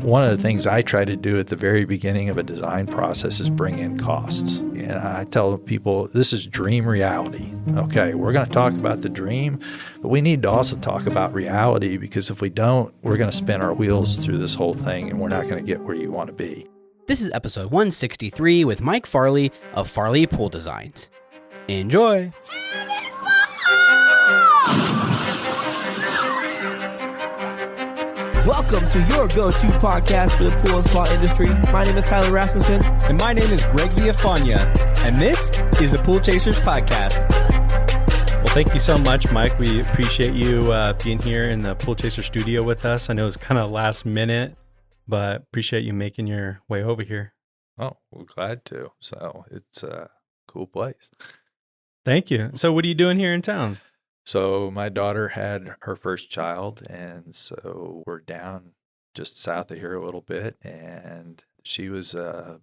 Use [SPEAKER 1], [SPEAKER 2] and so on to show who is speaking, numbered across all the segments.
[SPEAKER 1] One of the things I try to do at the very beginning of a design process is bring in costs. And I tell people, this is dream reality. Okay, we're going to talk about the dream, but we need to also talk about reality, because if we don't, we're going to spin our wheels through this whole thing and we're not going to get where you want to be.
[SPEAKER 2] This is episode 163 with Mike Farley of Farley Pool Designs. Enjoy!
[SPEAKER 3] Welcome to your go-to podcast for the pool and spa industry. My name is Tyler Rasmussen.
[SPEAKER 4] And my name is Greg Villafania. And this is the Pool Chasers Podcast. Well, thank you so much, Mike. We appreciate you being here in the Pool Chaser studio with us. I know it's kind of last minute, but appreciate you making your way over here.
[SPEAKER 1] Oh, we're glad to. So it's a cool place.
[SPEAKER 4] Thank you. So what are you doing here in town?
[SPEAKER 1] So my daughter had her first child, and so we're down just south of here a little bit, and she was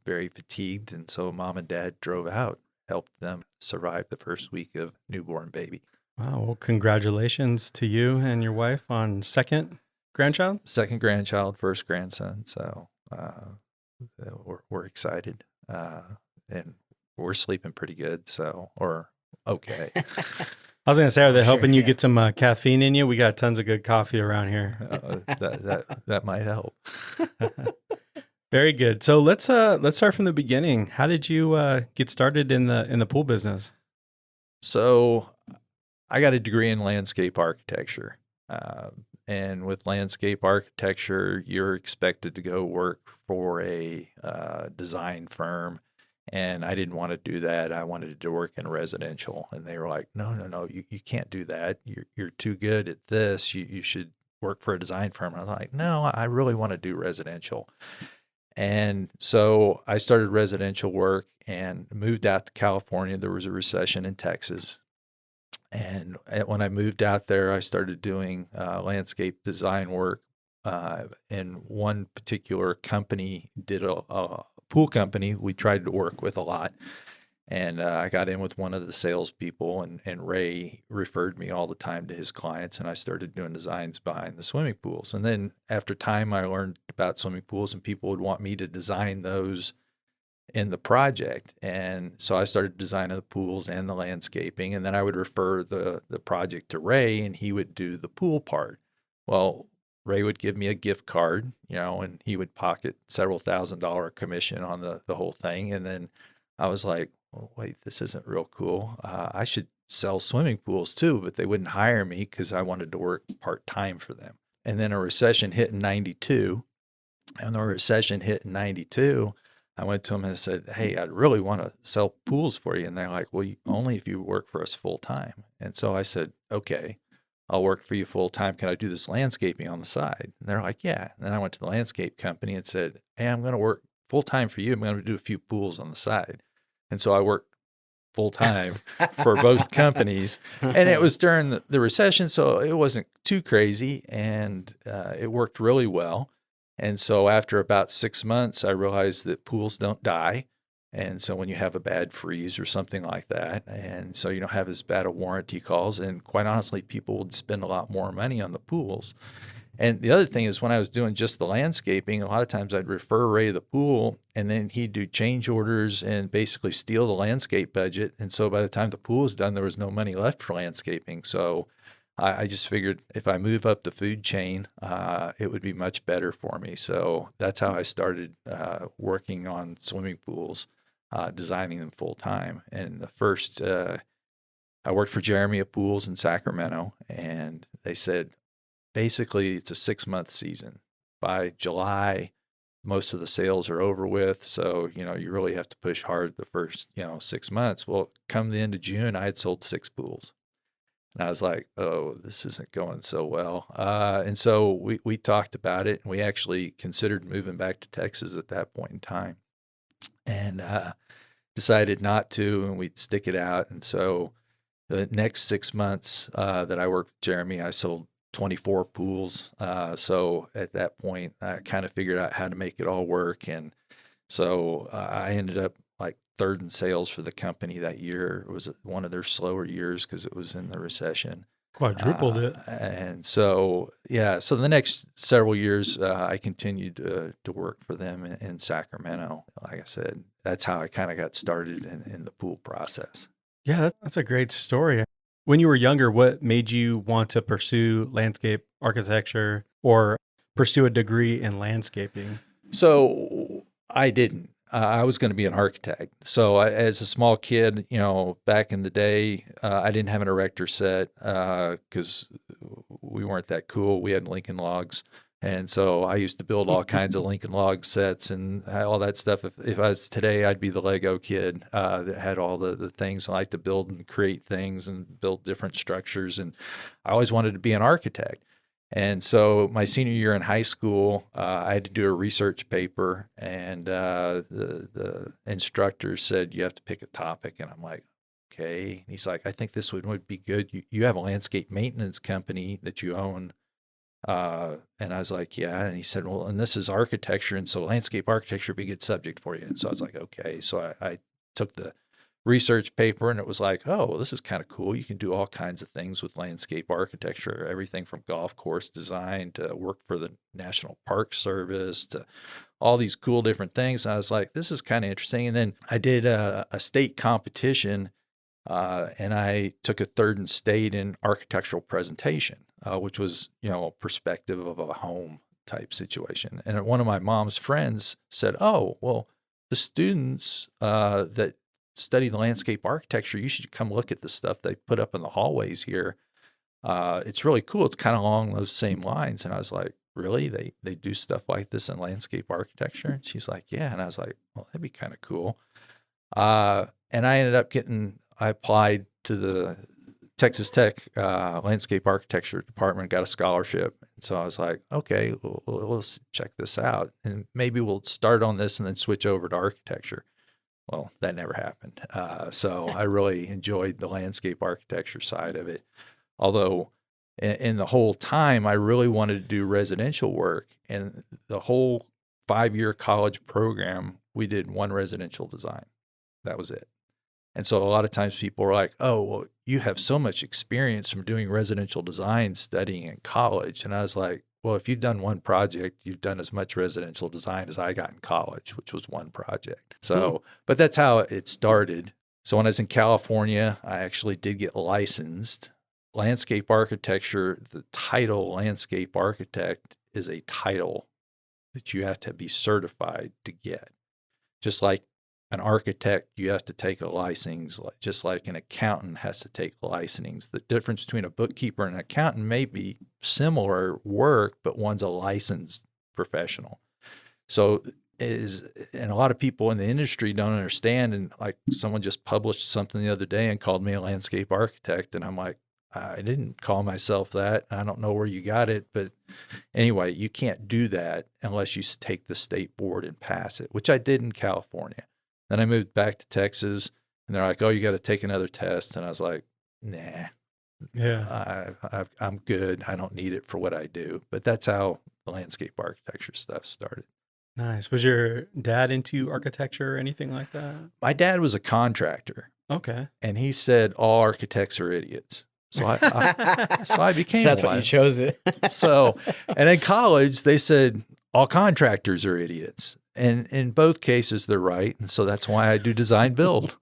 [SPEAKER 1] very fatigued, and so mom and dad drove out, helped them survive the first week of newborn baby.
[SPEAKER 4] Wow. Well, congratulations to you and your wife on second grandchild?
[SPEAKER 1] Second grandchild, first grandson. So we're excited, and we're sleeping pretty good, or okay.
[SPEAKER 4] I was going to say, are they helping you get some caffeine in you? We got tons of good coffee around here.
[SPEAKER 1] That might help.
[SPEAKER 4] Very good. So let's start from the beginning. How did you get started in the pool business?
[SPEAKER 1] So I got a degree in landscape architecture, and with landscape architecture, you're expected to go work for a design firm. And I didn't want to do that. I wanted to work in residential. And they were like, no, you can't do that. You're too good at this. You should work for a design firm. And I was like, no, I really want to do residential. And so I started residential work and moved out to California. There was a recession in Texas. And when I moved out there, I started doing landscape design work. And one particular company did a pool company we tried to work with a lot. And I got in with one of the salespeople, and Ray referred me all the time to his clients, and I started doing designs behind the swimming pools. And then after time, I learned about swimming pools, and people would want me to design those in the project. And so I started designing the pools and the landscaping, and then I would refer the project to Ray, and he would do the pool part. Well, Ray would give me a gift card, and he would pocket several $1,000 commission on the whole thing. And then I was like, oh, wait, this isn't real cool. I should sell swimming pools too, but they wouldn't hire me because I wanted to work part-time for them. And then a recession hit in 92. And the recession hit in 92. I went to them and said, hey, I'd really want to sell pools for you. And they're like, well, only if you work for us full-time. And so I said, okay, I'll work for you full time. Can I do this landscaping on the side? And they're like, yeah. And then I went to the landscape company and said, hey, I'm going to work full time for you. I'm going to do a few pools on the side. And so I worked full time for both companies. And it was during the recession, so it wasn't too crazy. And it worked really well. And so after about 6 months, I realized that pools don't die. And so when you have a bad freeze or something like that, and so you don't have as bad a warranty calls, and quite honestly, people would spend a lot more money on the pools. And the other thing is, when I was doing just the landscaping, a lot of times I'd refer Ray to the pool, and then he'd do change orders and basically steal the landscape budget. And so by the time the pool was done, there was no money left for landscaping. So I just figured if I move up the food chain, it would be much better for me. So that's how I started working on swimming pools. Designing them full time. And the first, I worked for Jeremy at Pools in Sacramento, and they said, basically it's a 6-month season. By July, most of the sales are over with. So, you really have to push hard the first, 6 months. Well, come the end of June, I had sold 6 pools. And I was like, oh, this isn't going so well. And so we talked about it, and we actually considered moving back to Texas at that point in time. And decided not to, and we'd stick it out. And so the next 6 months that I worked with Jeremy, I sold 24 pools. So at that point, I kind of figured out how to make it all work. And so I ended up like third in sales for the company that year. It was one of their slower years because it was in the recession.
[SPEAKER 4] Quadrupled it.
[SPEAKER 1] And so, yeah, so the next several years, I continued to work for them in Sacramento. Like I said, that's how I kind of got started in the pool process.
[SPEAKER 4] Yeah, that's a great story. When you were younger, what made you want to pursue landscape architecture or pursue a degree in landscaping?
[SPEAKER 1] So I didn't. I was going to be an architect. So as a small kid, back in the day, I didn't have an erector set because we weren't that cool. We had Lincoln logs. And so I used to build all kinds of Lincoln log sets and all that stuff. If I was today, I'd be the Lego kid that had all the things. I like to build and create things and build different structures. And I always wanted to be an architect. And so my senior year in high school, I had to do a research paper, and the instructor said, you have to pick a topic. And I'm like, okay. And he's like, I think this would be good. You have a landscape maintenance company that you own. And I was like, yeah. And he said, well, and this is architecture. And so landscape architecture would be a good subject for you. And so I was like, okay. So I took the research paper, and it was like, oh, this is kind of cool. You can do all kinds of things with landscape architecture, everything from golf course design to work for the National Park Service to all these cool different things. And I was like, this is kind of interesting. And then I did a state competition, and I took a third in state in architectural presentation, which was, a perspective of a home type situation. And one of my mom's friends said, oh, well, the students that study the landscape architecture, you should come look at the stuff they put up in the hallways here. It's really cool. It's kind of along those same lines. And I was like, really? They do stuff like this in landscape architecture? And she's like, yeah. And I was like, well, that'd be kind of cool. And I ended up I applied to the Texas Tech landscape architecture department, got a scholarship. And so I was like, okay, well, let's check this out. And maybe we'll start on this and then switch over to architecture. Well, that never happened. So I really enjoyed the landscape architecture side of it. Although in the whole time, I really wanted to do residential work. And the whole 5-year college program, we did one residential design. That was it. And so a lot of times people are like, oh, well, you have so much experience from doing residential design studying in college. And I was like, well, if you've done one project, you've done as much residential design as I got in college, which was one project. So, but that's how it started. So when I was in California, I actually did get licensed. Landscape architecture, the title landscape architect is a title that you have to be certified to get. Just like an architect, you have to take a license, just like an accountant has to take licensings. The difference between a bookkeeper and an accountant may be similar work, but one's a licensed professional. And a lot of people in the industry don't understand. And like someone just published something the other day and called me a landscape architect. And I'm like, I didn't call myself that. I don't know where you got it. But anyway, you can't do that unless you take the state board and pass it, which I did in California. Then I moved back to Texas, and they're like, oh, you got to take another test. And I was like, nah, I'm good. I don't need it for what I do. But that's how the landscape architecture stuff started.
[SPEAKER 4] Nice. Was your dad into architecture or anything like that?
[SPEAKER 1] My dad was a contractor.
[SPEAKER 4] Okay.
[SPEAKER 1] And he said, all architects are idiots. So I became
[SPEAKER 2] That's
[SPEAKER 1] one.
[SPEAKER 2] why you chose it.
[SPEAKER 1] So, and in college, they said, all contractors are idiots. And in both cases, they're right. And so that's why I do design build.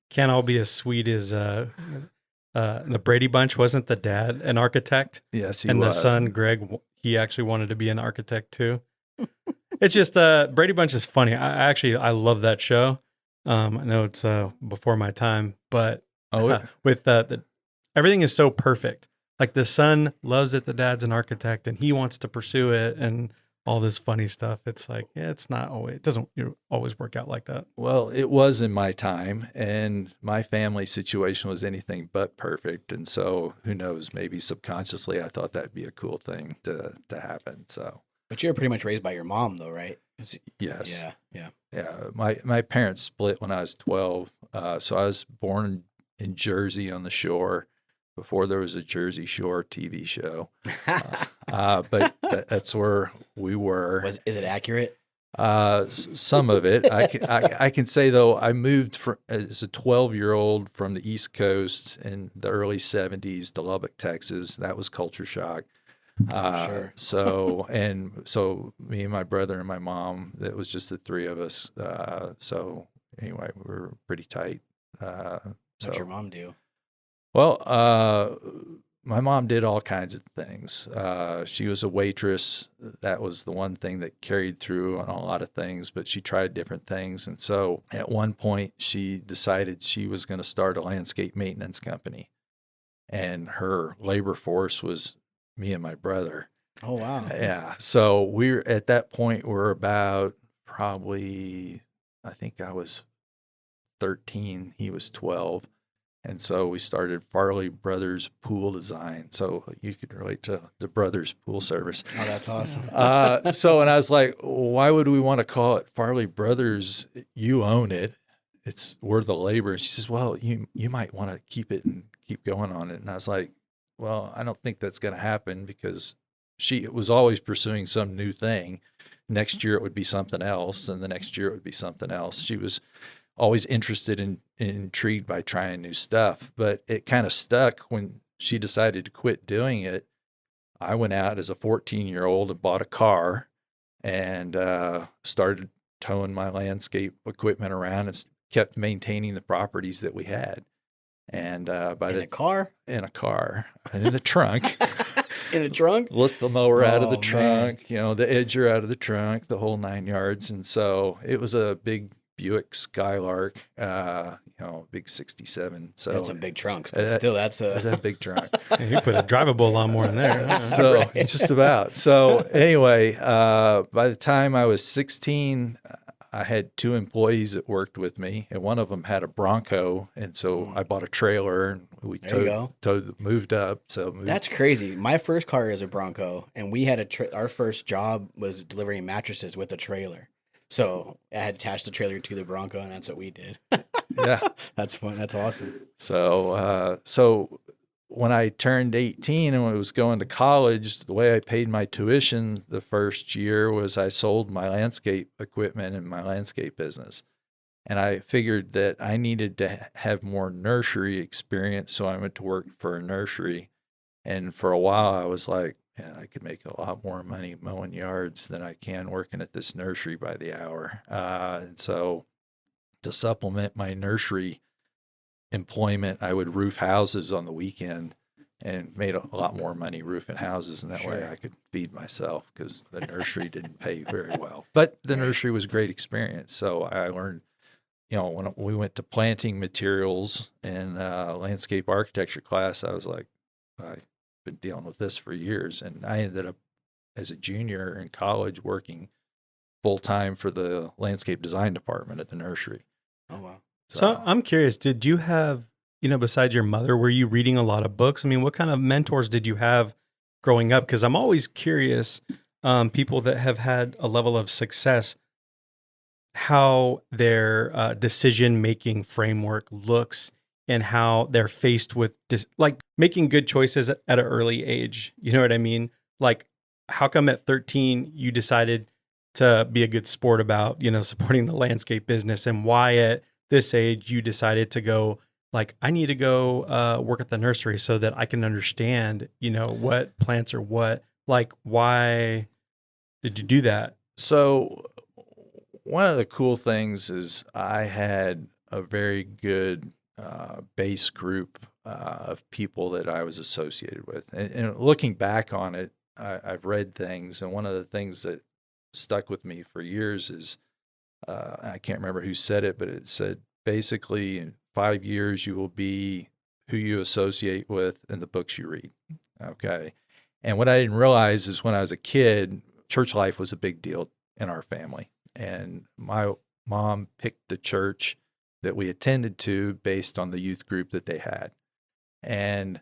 [SPEAKER 4] Can't all be as sweet as the Brady Bunch. Wasn't the dad an architect?
[SPEAKER 1] Yes, he
[SPEAKER 4] was. And the son, Greg, he actually wanted to be an architect too. It's just Brady Bunch is funny. I love that show. I know it's before my time, but with everything is so perfect. Like the son loves it. The dad's an architect and he wants to pursue it and all this funny stuff. It's like, it doesn't always work out like that.
[SPEAKER 1] Well, it was in my time, and my family situation was anything but perfect. And so who knows, maybe subconsciously I thought that'd be a cool thing to happen. So,
[SPEAKER 2] but you're pretty much raised by your mom though, right?
[SPEAKER 1] Yes.
[SPEAKER 2] Yeah.
[SPEAKER 1] My parents split when I was 12. So I was born in Jersey on the shore before there was a Jersey Shore TV show. But that's where we were.
[SPEAKER 2] Is it accurate?
[SPEAKER 1] Some of it. I can say, though, I moved as a 12-year-old from the East Coast in the early 70s to Lubbock, Texas. That was culture shock.
[SPEAKER 2] Sure.
[SPEAKER 1] So me and my brother and my mom, it was just the three of us. So anyway, we were pretty tight.
[SPEAKER 2] What'd your mom do?
[SPEAKER 1] Well, my mom did all kinds of things. She was a waitress. That was the one thing that carried through on a lot of things, but she tried different things. And so at one point, she decided she was going to start a landscape maintenance company. And her labor force was me and my brother.
[SPEAKER 2] Oh, wow.
[SPEAKER 1] Yeah. So we're at that point, we're about probably, I think I was 13, he was 12. And so we started Farley Brothers Pool Design. So you could relate to the Brothers Pool Service.
[SPEAKER 2] Oh, that's awesome.
[SPEAKER 1] And I was like, why would we want to call it Farley Brothers? You own it. We're the labor. She says, well, you might want to keep it and keep going on it. And I was like, well, I don't think that's going to happen, because she was always pursuing some new thing. Next year it would be something else, and the next year it would be something else. She was always interested and intrigued by trying new stuff, but it kind of stuck when she decided to quit doing it. I went out as a 14-year-old and bought a car and started towing my landscape equipment around and kept maintaining the properties that we had. And
[SPEAKER 2] In a car?
[SPEAKER 1] In a car, and in the trunk.
[SPEAKER 2] In the trunk?
[SPEAKER 1] Lift the mower out of the
[SPEAKER 2] Oh,
[SPEAKER 1] trunk, the edger out of the trunk, the whole 9 yards. And so it was a big Buick Skylark, big 67. So
[SPEAKER 2] That's a big trunk, but still, that's
[SPEAKER 1] a big trunk.
[SPEAKER 4] You put a drivable lawnmower in there.
[SPEAKER 1] So just about. So anyway, by the time I was 16, I had 2 employees that worked with me, and one of them had a Bronco, and so I bought a trailer and we moved up.
[SPEAKER 2] That's crazy. My first car is a Bronco, and we had our first job was delivering mattresses with a trailer. So I had attached the trailer to the Bronco, and that's what we did.
[SPEAKER 1] Yeah,
[SPEAKER 2] that's fun. That's awesome.
[SPEAKER 1] So when I turned 18 and was going to college, the way I paid my tuition the first year was I sold my landscape equipment in my landscape business. And I figured that I needed to have more nursery experience, so I went to work for a nursery. And for a while, I was like, man, I could make a lot more money mowing yards than I can working at this nursery by the hour. And so to supplement my nursery employment, I would roof houses on the weekend and made a lot more money roofing houses. And that way I could feed myself, because the nursery didn't pay very well. But the nursery was a great experience. So I learned, when we went to planting materials and landscape architecture class, I was like, I've been dealing with this for years. And I ended up as a junior in college working full time for the landscape design department at the nursery.
[SPEAKER 2] Oh, wow.
[SPEAKER 4] So I'm curious, did you have, besides your mother, were you reading a lot of books? I mean, what kind of mentors did you have growing up? Because I'm always curious, people that have had a level of success, how their decision-making framework looks and how they're faced with making good choices at an early age. You know what I mean? Like, how come at 13 you decided to be a good sport about, supporting the landscape business, and why at this age you decided to go, like, I need to go work at the nursery so that I can understand, what plants are what. Like, why did you do that?
[SPEAKER 1] So one of the cool things is I had a very good base group of people that I was associated with. And looking back on it, I've read things, and one of the things that stuck with me for years is, I can't remember who said it, but it said, basically, in 5 years, you will be who you associate with in the books you read. Okay. And what I didn't realize is when I was a kid, church life was a big deal in our family. And my mom picked the church that we attended to based on the youth group that they had. And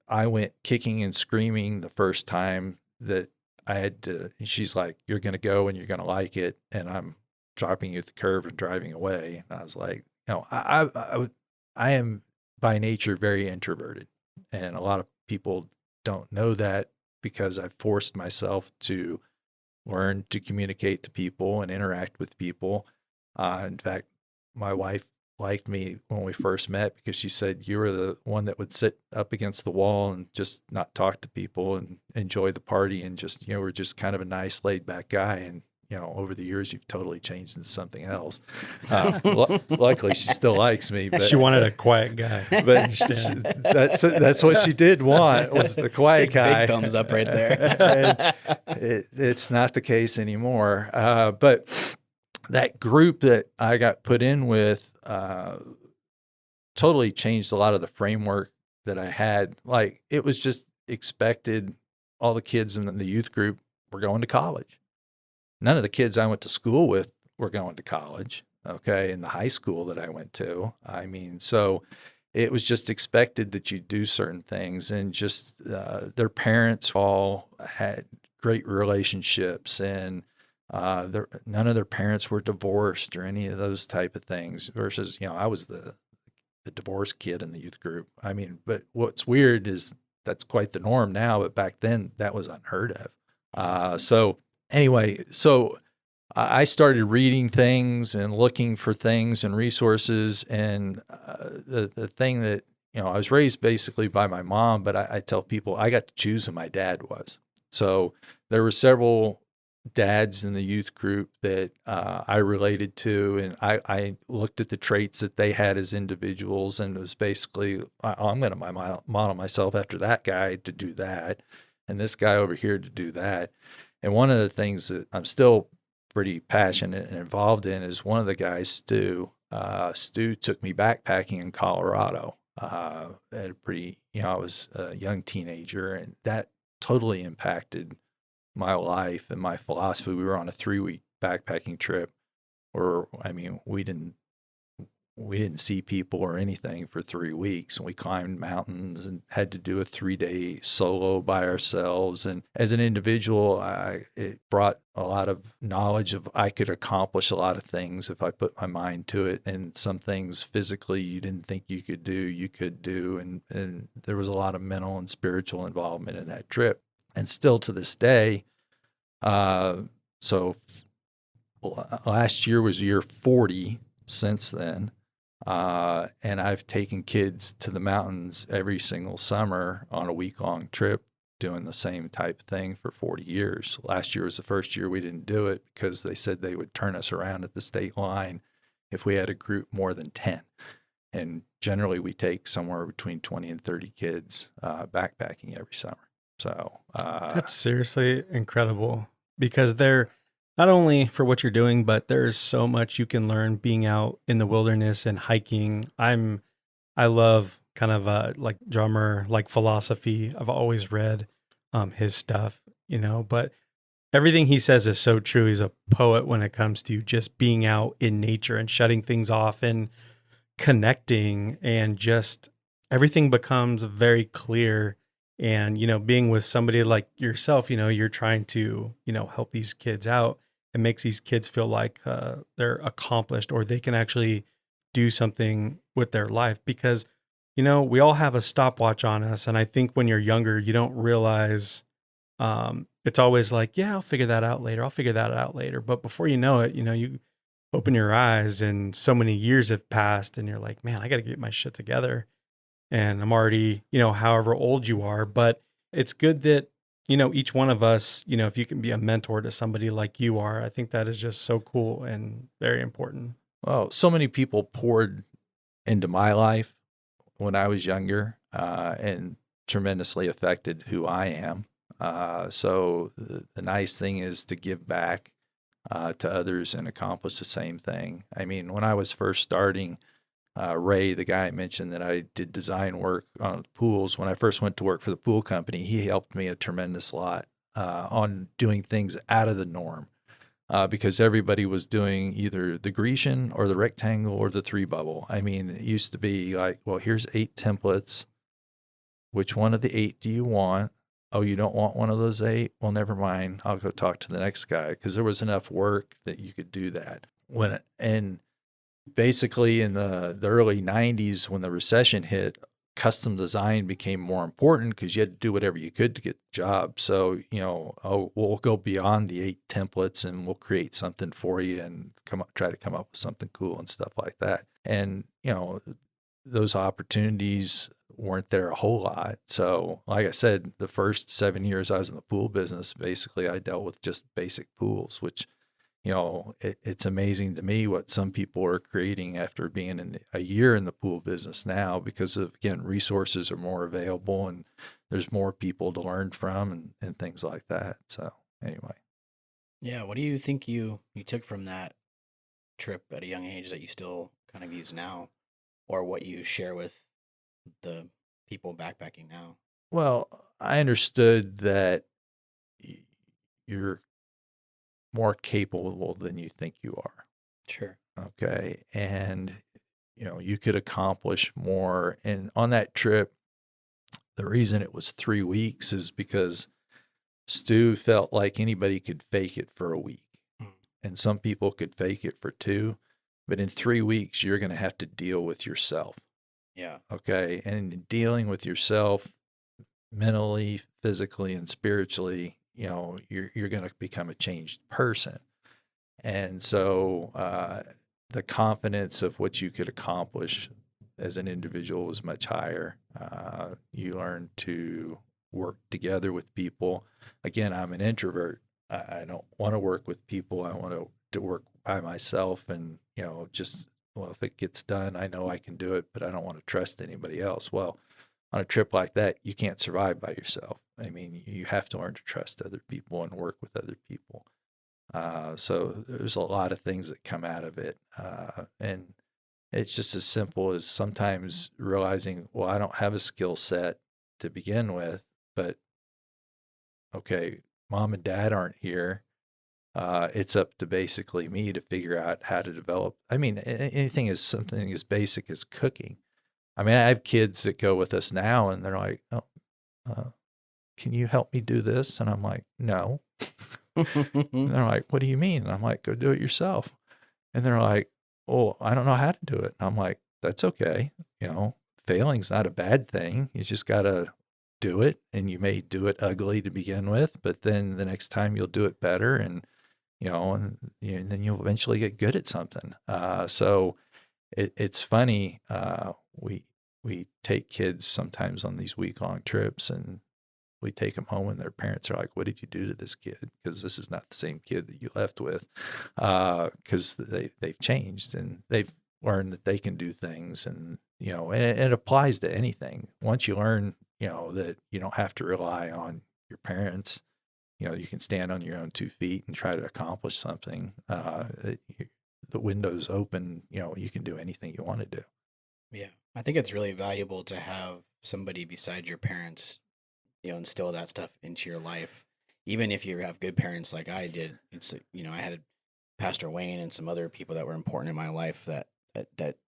[SPEAKER 1] I went kicking and screaming the first time that I had to. She's like, you're going to go and you're going to like it. And I'm dropping you at the curb and driving away. And I was like, I am by nature very introverted. And a lot of people don't know that, because I've forced myself to learn to communicate to people and interact with people. In fact, my wife liked me when we first met because she said you were the one that would sit up against the wall and just not talk to people and enjoy the party and just, we're just kind of a nice laid back guy. And, over the years, you've totally changed into something else. Luckily, she still likes me. But
[SPEAKER 4] she wanted a quiet guy.
[SPEAKER 1] But that's what she did want, was the quiet guy.
[SPEAKER 2] Big thumbs up right there.
[SPEAKER 1] It's not the case anymore. But that group that I got put in with totally changed a lot of the framework that I had. Like, it was just expected all the kids in the youth group were going to college. None of the kids I went to school with were going to college, okay, in the high school that I went to. I mean, so it was just expected that you do certain things, and just their parents all had great relationships, and none of their parents were divorced or any of those type of things, versus, I was the divorced kid in the youth group. I mean, but what's weird is that's quite the norm now, but back then that was unheard of. So anyway, I started reading things and looking for things and resources. And the thing that, I was raised basically by my mom, but I tell people I got to choose who my dad was. So there were several dads in the youth group that I related to, and I looked at the traits that they had as individuals, and it was basically, I'm going to model myself after that guy to do that, and this guy over here to do that. And one of the things that I'm still pretty passionate and involved in is one of the guys, Stu. Stu took me backpacking in Colorado at a pretty, I was a young teenager, and that totally impacted my life and my philosophy. We were on a 3-week backpacking trip where, we didn't see people or anything for 3 weeks, and we climbed mountains and had to do a 3-day solo by ourselves. And as an individual, it brought a lot of knowledge of I could accomplish a lot of things if I put my mind to it, and some things physically you didn't think you could do. And there was a lot of mental and spiritual involvement in that trip. And still to this day, so last year was year 40 since then. And I've taken kids to the mountains every single summer on a week-long trip, doing the same type of thing for 40 years. Last year was the first year we didn't do it because they said they would turn us around at the state line if we had a group more than 10. And generally we take somewhere between 20 and 30 kids backpacking every summer. So
[SPEAKER 4] that's seriously incredible, because they're not only for what you're doing, but there's so much you can learn being out in the wilderness and hiking. I love kind of like drummer, like philosophy. I've always read his stuff, but everything he says is so true. He's a poet when it comes to just being out in nature and shutting things off and connecting, and just everything becomes very clear. And, being with somebody like yourself, you're trying to, help these kids out. It makes these kids feel like they're accomplished, or they can actually do something with their life, because, we all have a stopwatch on us. And I think when you're younger, you don't realize it's always like, yeah, I'll figure that out later. But before you know it, you open your eyes and so many years have passed, and you're like, man, I got to get my shit together. And I'm already, however old you are, but it's good that, each one of us, if you can be a mentor to somebody like you are, I think that is just so cool and very important.
[SPEAKER 1] Well, so many people poured into my life when I was younger, and tremendously affected who I am. So the nice thing is to give back to others and accomplish the same thing. When I was first starting, Ray, the guy I mentioned that I did design work on pools, when I first went to work for the pool company, he helped me a tremendous lot on doing things out of the norm, because everybody was doing either the Grecian or the rectangle or the 3-bubble. It used to be like, well, here's 8 templates. Which one of the 8 do you want? Oh, you don't want one of those 8? Well, never mind. I'll go talk to the next guy, because there was enough work that you could do that. And basically in the early 90s, when the recession hit, custom design became more important because you had to do whatever you could to get the job. So, we'll go beyond the 8 templates and we'll create something for you and try to come up with something cool and stuff like that. And, those opportunities weren't there a whole lot. So like I said, the first 7 years I was in the pool business, basically I dealt with just basic pools, which, it's amazing to me what some people are creating after being a year in the pool business now, because of, again, resources are more available and there's more people to learn from and things like that. So anyway.
[SPEAKER 2] Yeah. What do you think you took from that trip at a young age that you still kind of use now, or what you share with the people backpacking now?
[SPEAKER 1] Well, I understood that you're more capable than you think you are.
[SPEAKER 2] Sure.
[SPEAKER 1] Okay. And, you could accomplish more. And on that trip, the reason it was 3 weeks is because Stu felt like anybody could fake it for a week. And some people could fake it for 2. But in 3 weeks, you're going to have to deal with yourself.
[SPEAKER 2] Yeah.
[SPEAKER 1] Okay. And in dealing with yourself mentally, physically, and spiritually, you're going to become a changed person. And so the confidence of what you could accomplish as an individual was much higher. You learn to work together with people. Again, I'm an introvert. I don't want to work with people. I want to work by myself and, if it gets done, I know I can do it, but I don't want to trust anybody else. Well, on a trip like that, you can't survive by yourself. I mean, you have to learn to trust other people and work with other people. So there's a lot of things that come out of it. And it's just as simple as sometimes realizing, well, I don't have a skill set to begin with, but okay, mom and dad aren't here. It's up to basically me to figure out how to develop. I mean, anything is something as basic as cooking. I mean, I have kids that go with us now and they're like, can you help me do this? And I'm like, no. And they're like, what do you mean? And I'm like, go do it yourself. And they're like, oh, I don't know how to do it. And I'm like, that's okay. Failing's not a bad thing. You just got to do it. And you may do it ugly to begin with, but then the next time you'll do it better. And, and then you'll eventually get good at something. So it's funny. We take kids sometimes on these week-long trips and we take them home and their parents are like, what did you do to this kid? Because this is not the same kid that you left with, because they've changed and they've learned that they can do things. And, and it applies to anything. Once you learn, that you don't have to rely on your parents, you can stand on your own 2 feet and try to accomplish something. The window's open, you can do anything you want to do.
[SPEAKER 2] Yeah. I think it's really valuable to have somebody besides your parents, instill that stuff into your life. Even if you have good parents like I did, it's, I had Pastor Wayne and some other people that were important in my life that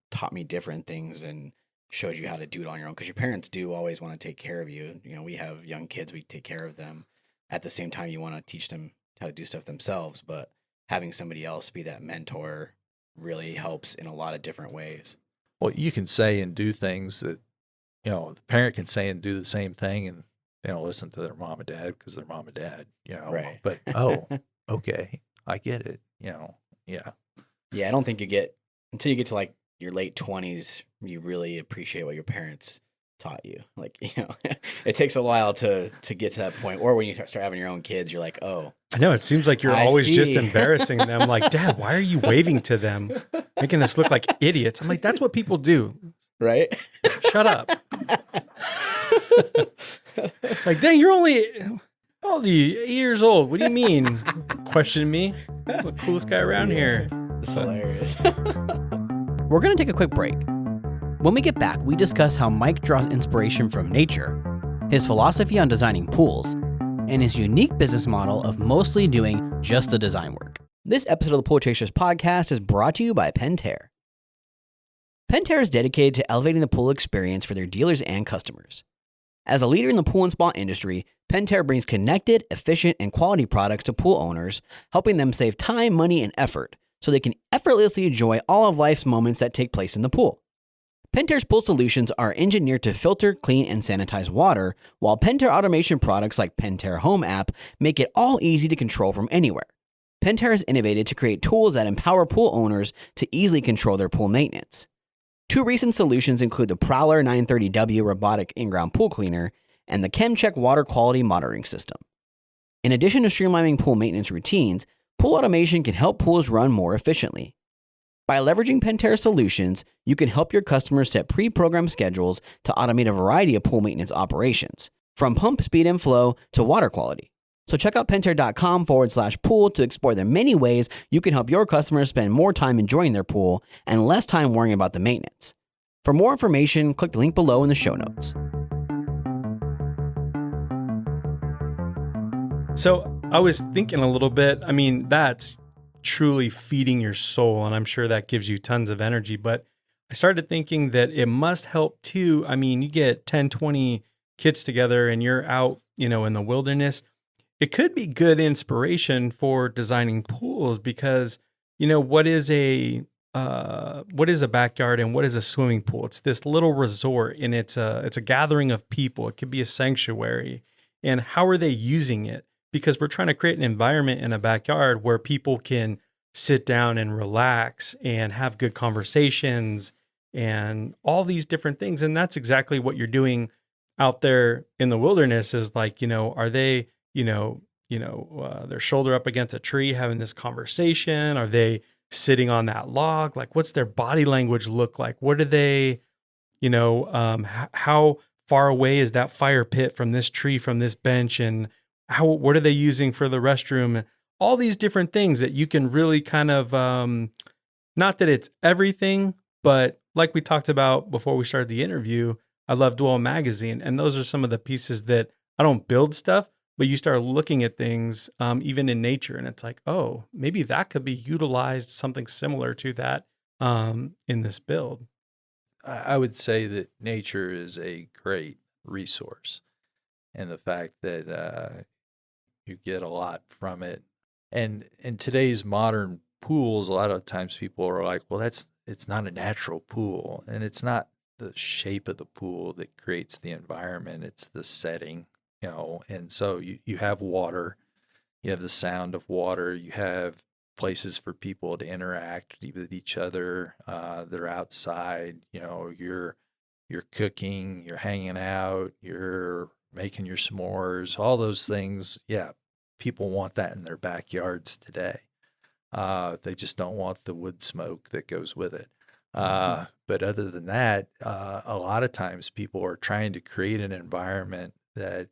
[SPEAKER 2] taught me different things and showed you how to do it on your own. Because your parents do always want to take care of you. We have young kids, we take care of them. At the same time, you want to teach them how to do stuff themselves, but having somebody else be that mentor really helps in a lot of different ways.
[SPEAKER 1] Well, you can say and do things that, the parent can say and do the same thing and they don't listen to their mom and dad because they're mom and dad,
[SPEAKER 2] Right.
[SPEAKER 1] But, okay, I get it, yeah.
[SPEAKER 2] Yeah, I don't think until you get to like your late 20s, you really appreciate what your parents taught you. Like, it takes a while to get to that point. Or when you start having your own kids, you're like, oh.
[SPEAKER 4] I know, it seems like you're always just embarrassing them. Like, Dad, why are you waving to them? Making us look like idiots. I'm like, that's what people do.
[SPEAKER 2] Right?
[SPEAKER 4] Shut up. It's like, dang, you're only, how old are you? 8 years old. What do you mean? Question me. I'm the coolest guy around here.
[SPEAKER 2] It's hilarious.
[SPEAKER 5] We're going to take a quick break. When we get back, we discuss how Mike draws inspiration from nature, his philosophy on designing pools, and his unique business model of mostly doing just the design work. This episode of the Pool Chasers podcast is brought to you by Pentair. Pentair is dedicated to elevating the pool experience for their dealers and customers. As a leader in the pool and spa industry, Pentair brings connected, efficient, and quality products to pool owners, helping them save time, money, and effort so they can effortlessly enjoy all of life's moments that take place in the pool. Pentair's pool solutions are engineered to filter, clean, and sanitize water, while Pentair automation products like Pentair Home app make it all easy to control from anywhere. Pentair has innovated to create tools that empower pool owners to easily control their pool maintenance. Two recent solutions include the Prowler 930W robotic in-ground pool cleaner and the ChemCheck water quality monitoring system. In addition to streamlining pool maintenance routines, pool automation can help pools run more efficiently. By leveraging Pentair solutions, you can help your customers set pre-programmed schedules to automate a variety of pool maintenance operations, from pump speed and flow to water quality. So check out pentair.com/pool to explore the many ways you can help your customers spend more time enjoying their pool and less time worrying about the maintenance. For more information, click the link below in the show notes.
[SPEAKER 4] So I was thinking a little bit, I mean, that's truly feeding your soul, and I'm sure that gives you tons of energy, but I started thinking that it must help too. I mean, you get 10, 20 kids together and you're out, in the wilderness. It could be good inspiration for designing pools because, what is a backyard and what is a swimming pool? It's this little resort, and it's a gathering of people. It could be a sanctuary. And how are they using it? Because we're trying to create an environment in a backyard where people can sit down and relax and have good conversations and all these different things. And that's exactly what you're doing out there in the wilderness is like, are they, their shoulder up against a tree having this conversation? Are they sitting on that log? Like, what's their body language look like? What do they, how far away is that fire pit from this tree, from this bench? And what are they using for the restroom? All these different things that you can really kind of, not that it's everything, but like we talked about before we started the interview, I love Dwell Magazine. And those are some of the pieces that I don't build stuff, but you start looking at things, even in nature. And it's like, oh, maybe that could be utilized, something similar to that in this build.
[SPEAKER 1] I would say that nature is a great resource, and the fact that you get a lot from it. And in today's modern pools, a lot of times people are like, well, it's not a natural pool. And it's not the shape of the pool that creates the environment. It's the setting, and so you have water, you have the sound of water, you have places for people to interact with each other. They're outside, you're cooking, you're hanging out, you're making your s'mores, all those things. Yeah, people want that in their backyards today. They just don't want the wood smoke that goes with it. But other than that, a lot of times people are trying to create an environment that,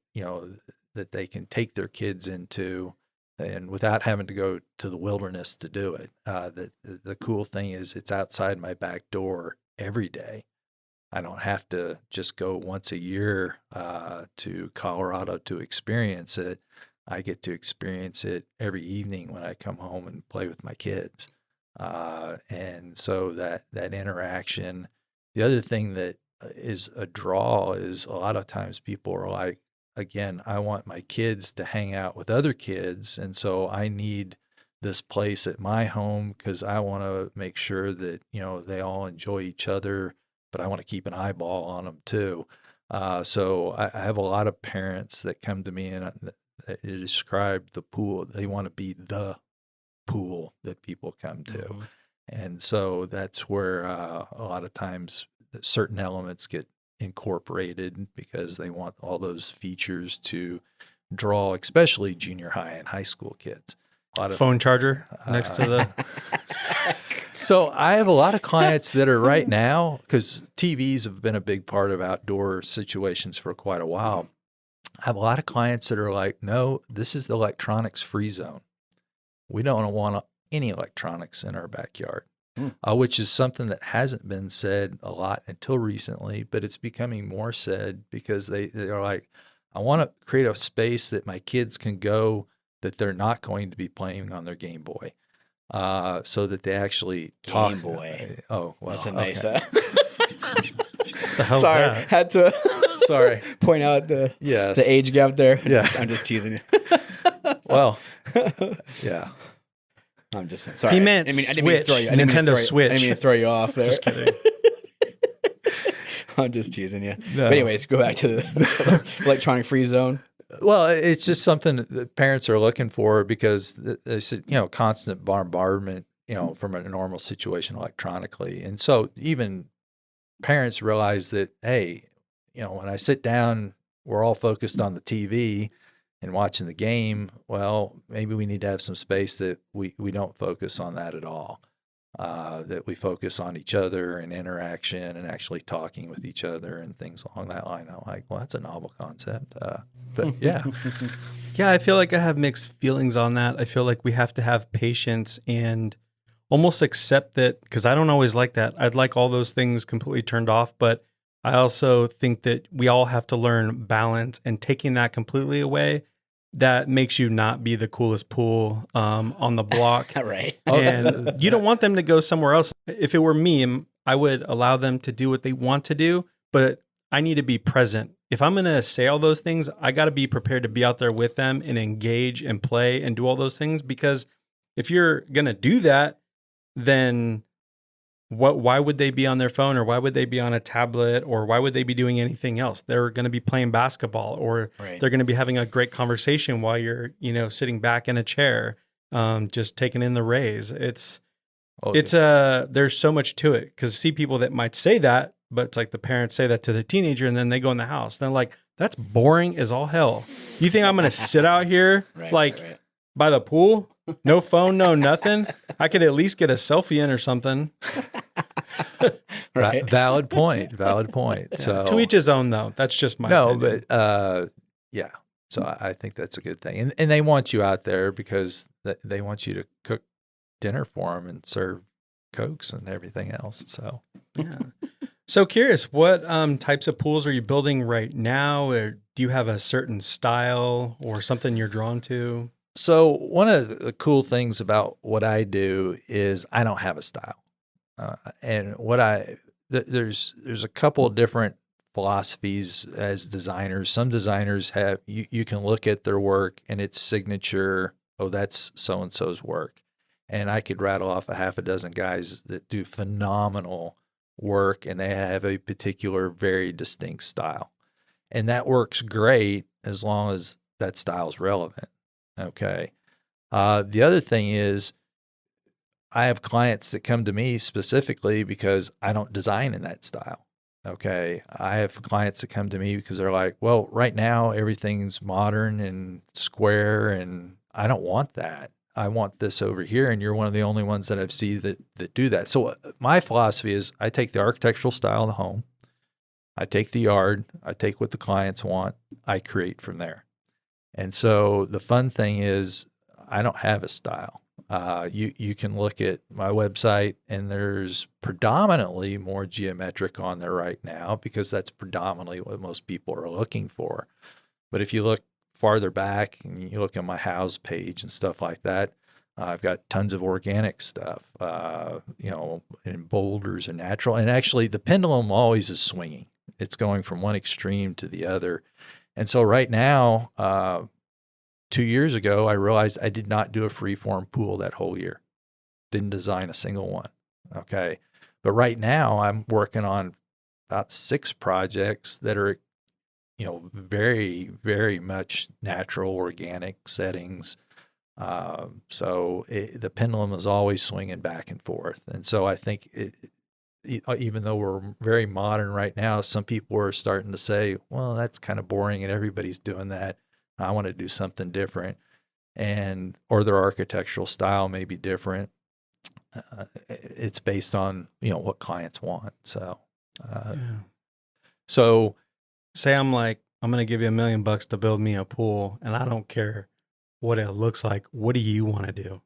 [SPEAKER 1] that they can take their kids into, and without having to go to the wilderness to do it. The cool thing is it's outside my back door every day. I don't have to just go once a year to Colorado to experience it. I get to experience it every evening when I come home and play with my kids. And so that interaction. The other thing that is a draw is a lot of times people are like, again, I want my kids to hang out with other kids. And so I need this place at my home because I want to make sure that, they all enjoy each other, but I want to keep an eyeball on them too. So I have a lot of parents that come to me and they describe the pool. They want to be the pool that people come to. Mm-hmm. And so that's where a lot of times certain elements get incorporated because they want all those features to draw, especially junior high and high school kids. A lot of
[SPEAKER 4] phone charger next to the.
[SPEAKER 1] So I have a lot of clients that are right now, because TVs have been a big part of outdoor situations for quite a while. I have a lot of clients that are like, no, this is the electronics free zone. We don't want any electronics in our backyard, which is something that hasn't been said a lot until recently, but it's becoming more said because they're like, I want to create a space that my kids can go that they're not going to be playing on their Game Boy, so that they actually talk.
[SPEAKER 2] Game Boy.
[SPEAKER 1] Oh, well.
[SPEAKER 2] That's a nice.
[SPEAKER 1] Okay.
[SPEAKER 4] The hell's
[SPEAKER 2] Sorry,
[SPEAKER 4] that?
[SPEAKER 2] had to.
[SPEAKER 1] Sorry.
[SPEAKER 2] Point out the age gap there.
[SPEAKER 1] Yeah.
[SPEAKER 2] I'm just teasing you.
[SPEAKER 1] Well, yeah.
[SPEAKER 2] I'm just sorry.
[SPEAKER 4] He meant
[SPEAKER 2] I didn't
[SPEAKER 4] Switch. Nintendo Switch.
[SPEAKER 2] I didn't mean to throw you off there.
[SPEAKER 4] Just kidding.
[SPEAKER 2] I'm just teasing you.
[SPEAKER 1] No.
[SPEAKER 2] But anyways, go back to the electronic free zone.
[SPEAKER 1] Well, it's just something that parents are looking for because it's, constant bombardment, from a normal situation electronically. And so even parents realize that, hey, when I sit down, we're all focused on the TV and watching the game. Well, maybe we need to have some space that we don't focus on that at all. That we focus on each other and interaction and actually talking with each other and things along that line. I'm like, well, that's a novel concept. But yeah.
[SPEAKER 4] Yeah, I feel like I have mixed feelings on that. I feel like we have to have patience and almost accept that, because I don't always like that. I'd like all those things completely turned off, but I also think that we all have to learn balance, and taking that completely away, that makes you not be the coolest pool on the block.
[SPEAKER 2] Right.
[SPEAKER 4] And you don't want them to go somewhere else. If it were me, I would allow them to do what they want to do, but I need to be present. If I'm going to say all those things, I got to be prepared to be out there with them and engage and play and do all those things, because if you're going to do that, then why would they be on their phone, or why would they be on a tablet, or why would they be doing anything else? They're going to be playing basketball, or they're going to be having a great conversation while you're, sitting back in a chair, just taking in the rays. There's so much to it, because see people that might say that, but it's like the parents say that to the teenager and then they go in the house. They're like, that's boring as all hell. You think I'm going to sit out here by the pool? No phone, no nothing. I could at least get a selfie in or something.
[SPEAKER 1] Right. Valid point. Yeah. So
[SPEAKER 4] to each his own, though. That's just my opinion.
[SPEAKER 1] But yeah. So I think that's a good thing, and they want you out there because they want you to cook dinner for them and serve Cokes and everything else. So
[SPEAKER 4] yeah. So curious, what types of pools are you building right now, or do you have a certain style or something you're drawn to?
[SPEAKER 1] So one of the cool things about what I do is I don't have a style. And there's a couple of different philosophies as designers. Some designers have, you can look at their work and it's signature. Oh, that's so-and-so's work. And I could rattle off a half a dozen guys that do phenomenal work, and they have a particular, very distinct style. And that works great as long as that style is relevant. Okay. The other thing is I have clients that come to me specifically because I don't design in that style. Okay. I have clients that come to me because they're like, well, right now everything's modern and square, and I don't want that. I want this over here. And you're one of the only ones that I've seen that do that. So my philosophy is I take the architectural style of the home, I take the yard, I take what the clients want, I create from there. And so the fun thing is I don't have a style. You can look at my website, and there's predominantly more geometric on there right now because that's predominantly what most people are looking for. But if you look farther back and you look at my house page and stuff like that, I've got tons of organic stuff, and boulders and natural. And actually the pendulum always is swinging. It's going from one extreme to the other. And so right now, 2 years ago, I realized I did not do a freeform pool that whole year. Didn't design a single one. Okay. But right now I'm working on about 6 projects that are, very, very much natural, organic settings. So the pendulum is always swinging back and forth. And so I think even though we're very modern right now, some people are starting to say, well, that's kind of boring and everybody's doing that. I want to do something different, or their architectural style may be different. It's based on, what clients want. So,
[SPEAKER 4] So say I'm like, I'm going to give you $1 million to build me a pool, and I don't care what it looks like. What do you want to do?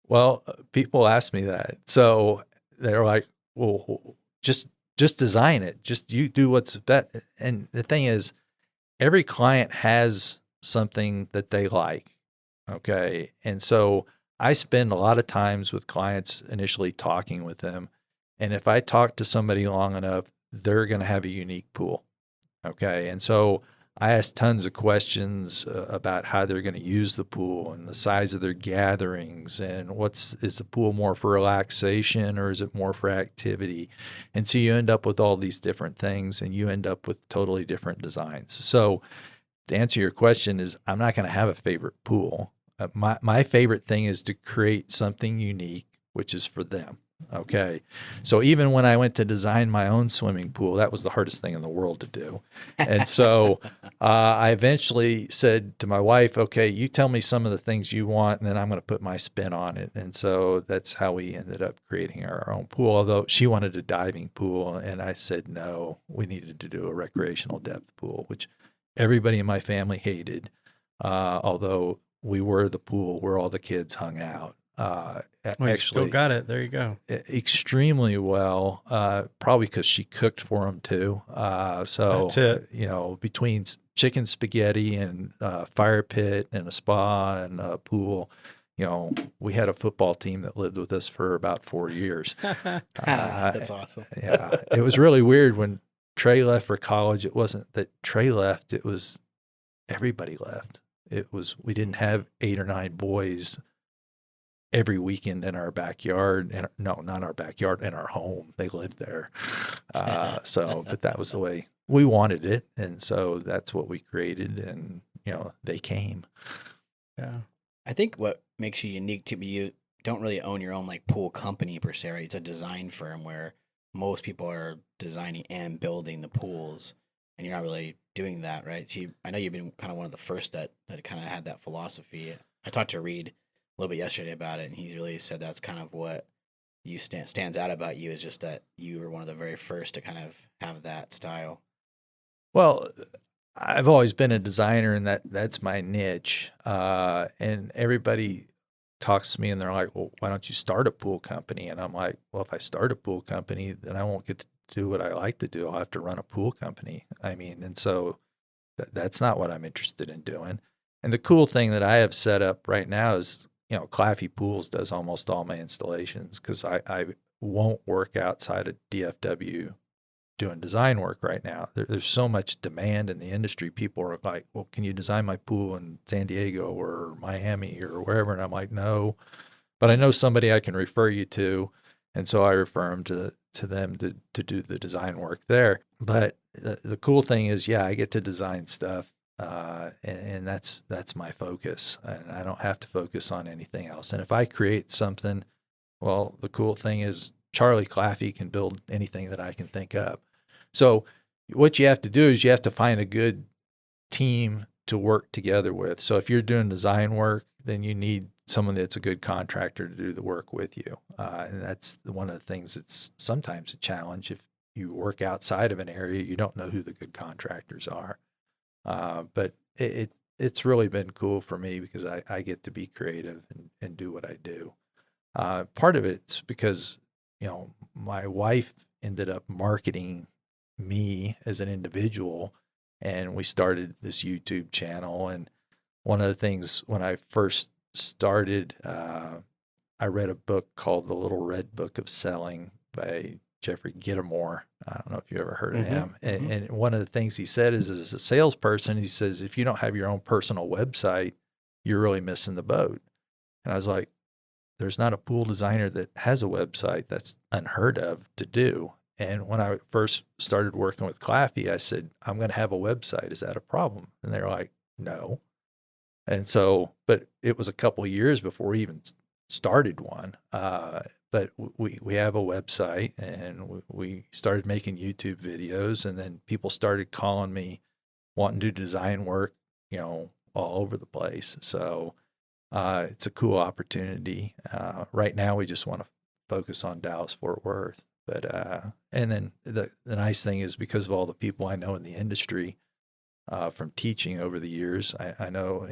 [SPEAKER 1] Well, people ask me that. So they're like, well, just design it. Just you do what's best. And the thing is, every client has something that they like. Okay. And so I spend a lot of times with clients initially talking with them. And if I talk to somebody long enough, they're going to have a unique pool. Okay. And so I ask tons of questions about how they're going to use the pool and the size of their gatherings and is the pool more for relaxation or is it more for activity? And so you end up with all these different things and you end up with totally different designs. So to answer your question is I'm not going to have a favorite pool. My favorite thing is to create something unique, which is for them. Okay. So even when I went to design my own swimming pool, that was the hardest thing in the world to do. And so I eventually said to my wife, okay, you tell me some of the things you want, and then I'm going to put my spin on it. And so that's how we ended up creating our own pool, although she wanted a diving pool. And I said, no, we needed to do a recreational depth pool, which everybody in my family hated, although we were the pool where all the kids hung out.
[SPEAKER 4] You still got it. There you go.
[SPEAKER 1] Extremely well, probably because she cooked for them too. So,
[SPEAKER 4] that's it.
[SPEAKER 1] Between chicken spaghetti and fire pit and a spa and a pool, we had a football team that lived with us for about 4 years.
[SPEAKER 2] That's awesome.
[SPEAKER 1] Yeah. It was really weird when Trey left for college. It wasn't that Trey left. It was everybody left. We didn't have 8 or 9 boys every weekend in our backyard, and no, not our backyard, in our home. They lived there. But that was the way we wanted it. And so that's what we created, and, they came.
[SPEAKER 4] Yeah.
[SPEAKER 2] I think what makes you unique to be, you don't really own your own like pool company per se, right? It's a design firm where most people are designing and building the pools, and you're not really doing that, right? I know you've been kind of one of the first that kind of had that philosophy. I talked to Reid a little bit yesterday about it, and he really said that's kind of what you stands out about you, is just that you were one of the very first to kind of have that style.
[SPEAKER 1] Well, I've always been a designer, and that's my niche. And everybody talks to me and they're like, well, why don't you start a pool company? And I'm like, well, if I start a pool company, then I won't get to do what I like to do. I'll have to run a pool company. And so that's not what I'm interested in doing. And the cool thing that I have set up right now is, Claffey Pools does almost all my installations, because I won't work outside of DFW doing design work right now. There's so much demand in the industry. People are like, well, can you design my pool in San Diego or Miami or wherever? And I'm like, no, but I know somebody I can refer you to. And so I refer them to them to do the design work there. But the cool thing is, I get to design stuff. And that's my focus, and I don't have to focus on anything else. And if I create something, well, the cool thing is Charlie Claffey can build anything that I can think of. So what you have to do is you have to find a good team to work together with. So if you're doing design work, then you need someone that's a good contractor to do the work with you. And that's one of the things that's sometimes a challenge. If you work outside of an area, you don't know who the good contractors are. But it's really been cool for me because I get to be creative and do what I do. Part of it's because, my wife ended up marketing me as an individual, and we started this YouTube channel. And one of the things when I first started, I read a book called The Little Red Book of Selling by Jeffrey Gittimore. I don't know if you ever heard of him. And one of the things he said is, as a salesperson, he says, if you don't have your own personal website, you're really missing the boat. And I was like, there's not a pool designer that has a website. That's unheard of to do. And when I first started working with Claffey, I said, I'm going to have a website. Is that a problem? And they're like, no. And so, but it was a couple of years before we even started one. But we have a website, and we started making YouTube videos, and then people started calling me wanting to do design work, all over the place. So it's a cool opportunity. Right now we just want to focus on Dallas-Fort Worth. But and then the nice thing is, because of all the people I know in the industry from teaching over the years, I know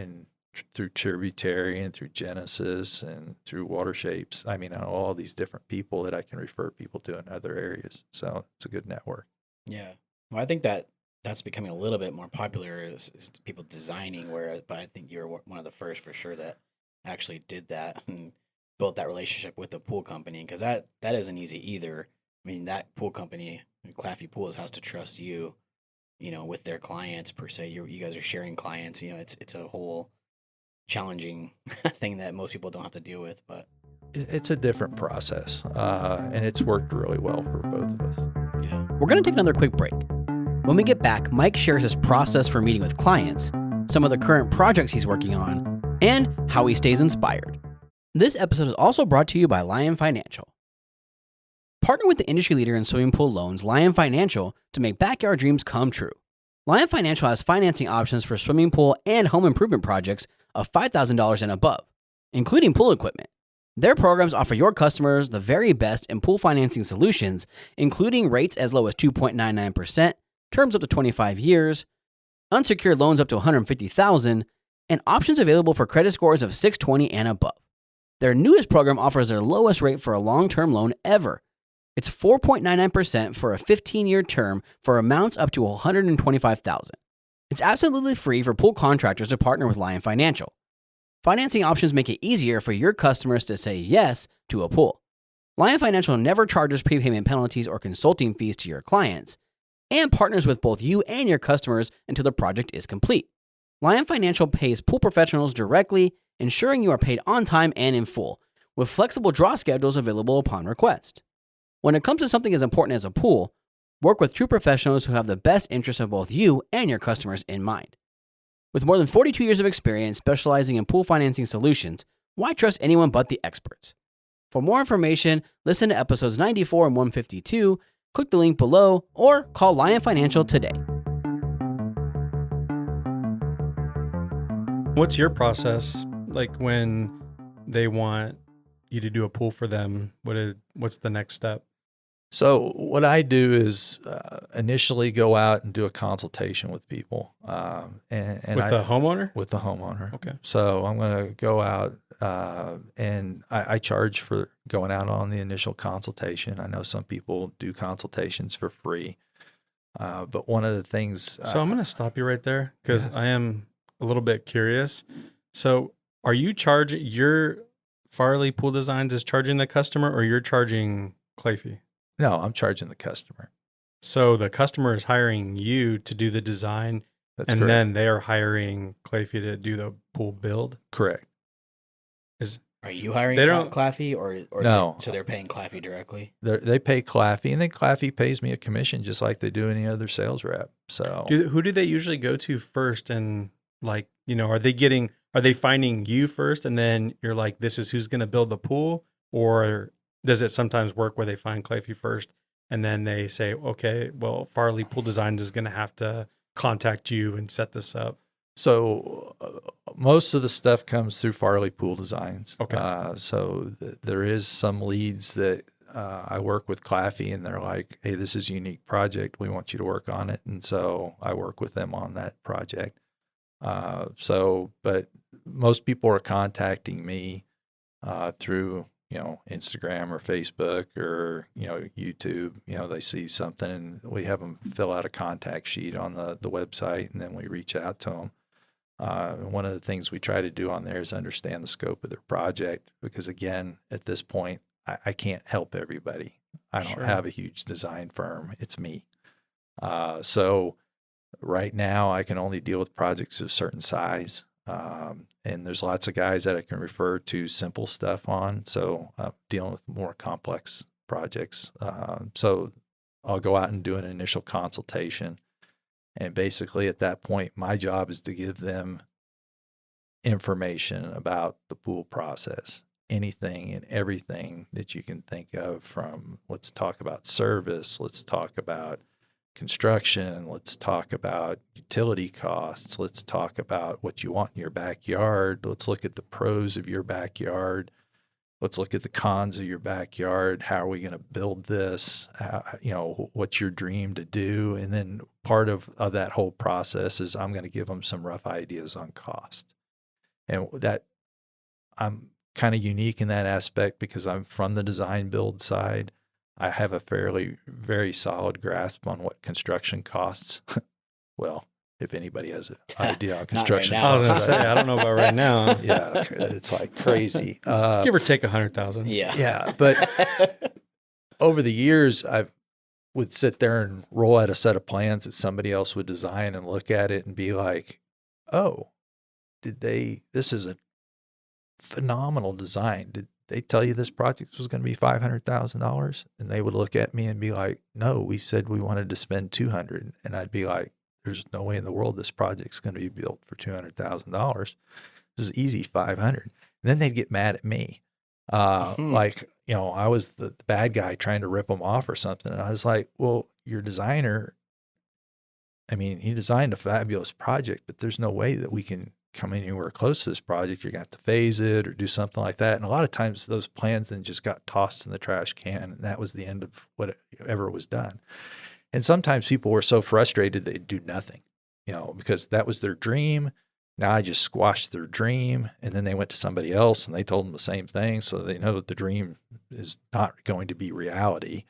[SPEAKER 1] through Tributary and through Genesis and through Watershapes. I know all these different people that I can refer people to in other areas. So it's a good network.
[SPEAKER 2] Yeah. Well, I think that's becoming a little bit more popular is people designing, but I think you're one of the first for sure that actually did that and built that relationship with the pool company, because that isn't easy either. That pool company, Claffey Pools, has to trust you, with their clients per se. You guys are sharing clients. It's a whole challenging thing that most people don't have to deal with. But
[SPEAKER 1] It's a different process, and it's worked really well for both of us.
[SPEAKER 2] yeah,
[SPEAKER 5] We're going to take another quick break. When we get back, Mike shares his process for meeting with clients, some of the current projects he's working on, and how he stays inspired. This episode is also brought to you by Lion Financial. Partner with the industry leader in swimming pool loans, Lion Financial, to make backyard dreams come true. Lion Financial has financing options for swimming pool and home improvement projects of $5,000 and above, including pool equipment. Their programs offer your customers the very best in pool financing solutions, including rates as low as 2.99%, terms up to 25 years, unsecured loans up to $150,000, and options available for credit scores of 620 and above. Their newest program offers their lowest rate for a long-term loan ever. It's 4.99% for a 15-year term for amounts up to $125,000. It's absolutely free for pool contractors to partner with Lion Financial. Financing options make it easier for your customers to say yes to a pool. Lion Financial never charges prepayment penalties or consulting fees to your clients, and partners with both you and your customers until the project is complete. Lion Financial pays pool professionals directly, ensuring you are paid on time and in full, with flexible draw schedules available upon request. When it comes to something as important as a pool, work with true professionals who have the best interests of both you and your customers in mind. With more than 42 years of experience specializing in pool financing solutions, why trust anyone but the experts? For more information, listen to episodes 94 and 152, click the link below, or call Lion Financial today.
[SPEAKER 4] What's your process like when they want you to do a pool for them? What's the next step?
[SPEAKER 1] So what I do is initially go out and do a consultation with people, and
[SPEAKER 4] With the homeowner?
[SPEAKER 1] with the homeowner.
[SPEAKER 4] Okay.
[SPEAKER 1] So I'm going to go out and I charge for going out on the initial consultation. I know some people do consultations for free, but one of the things.
[SPEAKER 4] So I'm going to stop you right there because I am a little bit curious. So are you charging your Farley Pool Designs is charging the customer, or you're charging Claffey?
[SPEAKER 1] No, I'm charging the customer.
[SPEAKER 4] So the customer is hiring you to do the design,
[SPEAKER 1] That's
[SPEAKER 4] and
[SPEAKER 1] correct.
[SPEAKER 4] then they are hiring Claffey to do the pool build.
[SPEAKER 1] Correct.
[SPEAKER 2] are you hiring
[SPEAKER 4] They don't-
[SPEAKER 2] Claffey or
[SPEAKER 1] No.
[SPEAKER 2] so they're paying Claffey directly?
[SPEAKER 1] They pay Claffey, and then Claffey pays me a commission just like they do any other sales rep. So
[SPEAKER 4] Who do they usually go to first? And like, are they finding you first, and then you're like, this is who's going to build the pool? Or does it sometimes work where they find Claffey first, and then they say, okay, well, Farley Pool Designs is going to have to contact you and set this up?
[SPEAKER 1] So most of the stuff comes through Farley Pool Designs.
[SPEAKER 4] Okay.
[SPEAKER 1] There is some leads that I work with Claffey, and they're like, hey, this is a unique project. We want you to work on it. And so I work with them on that project. But most people are contacting me through, Instagram or Facebook or, YouTube. They see something and we have them fill out a contact sheet on the website, and then we reach out to them. One of the things we try to do on there is understand the scope of their project, because again, at this point, I can't help everybody. I don't
[SPEAKER 4] Sure.
[SPEAKER 1] have a huge design firm. It's me. So right now I can only deal with projects of a certain size. And there's lots of guys that I can refer to simple stuff on. So I'm dealing with more complex projects. So I'll go out and do an initial consultation. And basically at that point, my job is to give them information about the pool process, anything and everything that you can think of, from let's talk about service, let's talk about construction, let's talk about utility costs, let's talk about what you want in your backyard, let's look at the pros of your backyard, let's look at the cons of your backyard, how are we going to build this, what's your dream to do. And then part of that whole process is I'm going to give them some rough ideas on cost. And that I'm kind of unique in that aspect because I'm from the design build side. I have a very solid grasp on what construction costs. Well, if anybody has an idea on construction
[SPEAKER 2] now.
[SPEAKER 4] I was going to
[SPEAKER 1] costs.
[SPEAKER 4] say, I don't know about right now.
[SPEAKER 1] Yeah, it's like crazy.
[SPEAKER 4] Give or take 100,000.
[SPEAKER 2] Yeah.
[SPEAKER 1] Yeah, but over the years, I've would sit there and roll out a set of plans that somebody else would design and look at it and be like, oh, this is a phenomenal design. Did they tell you this project was going to be $500,000? And they would look at me and be like, no, we said we wanted to spend $200,000. And I'd be like, there's no way in the world this project's going to be built for $200,000. This is easy, $500,000. And then they'd get mad at me. Like, I was the bad guy trying to rip them off or something. And I was like, well, your designer, I mean, he designed a fabulous project, but there's no way that we can come anywhere close to this project. You're going to have to phase it or do something like that. And a lot of times those plans then just got tossed in the trash can, and that was the end of whatever was done. And sometimes people were so frustrated they'd do nothing, because that was their dream. Now I just squashed their dream, and then they went to somebody else and they told them the same thing. So they know that the dream is not going to be reality.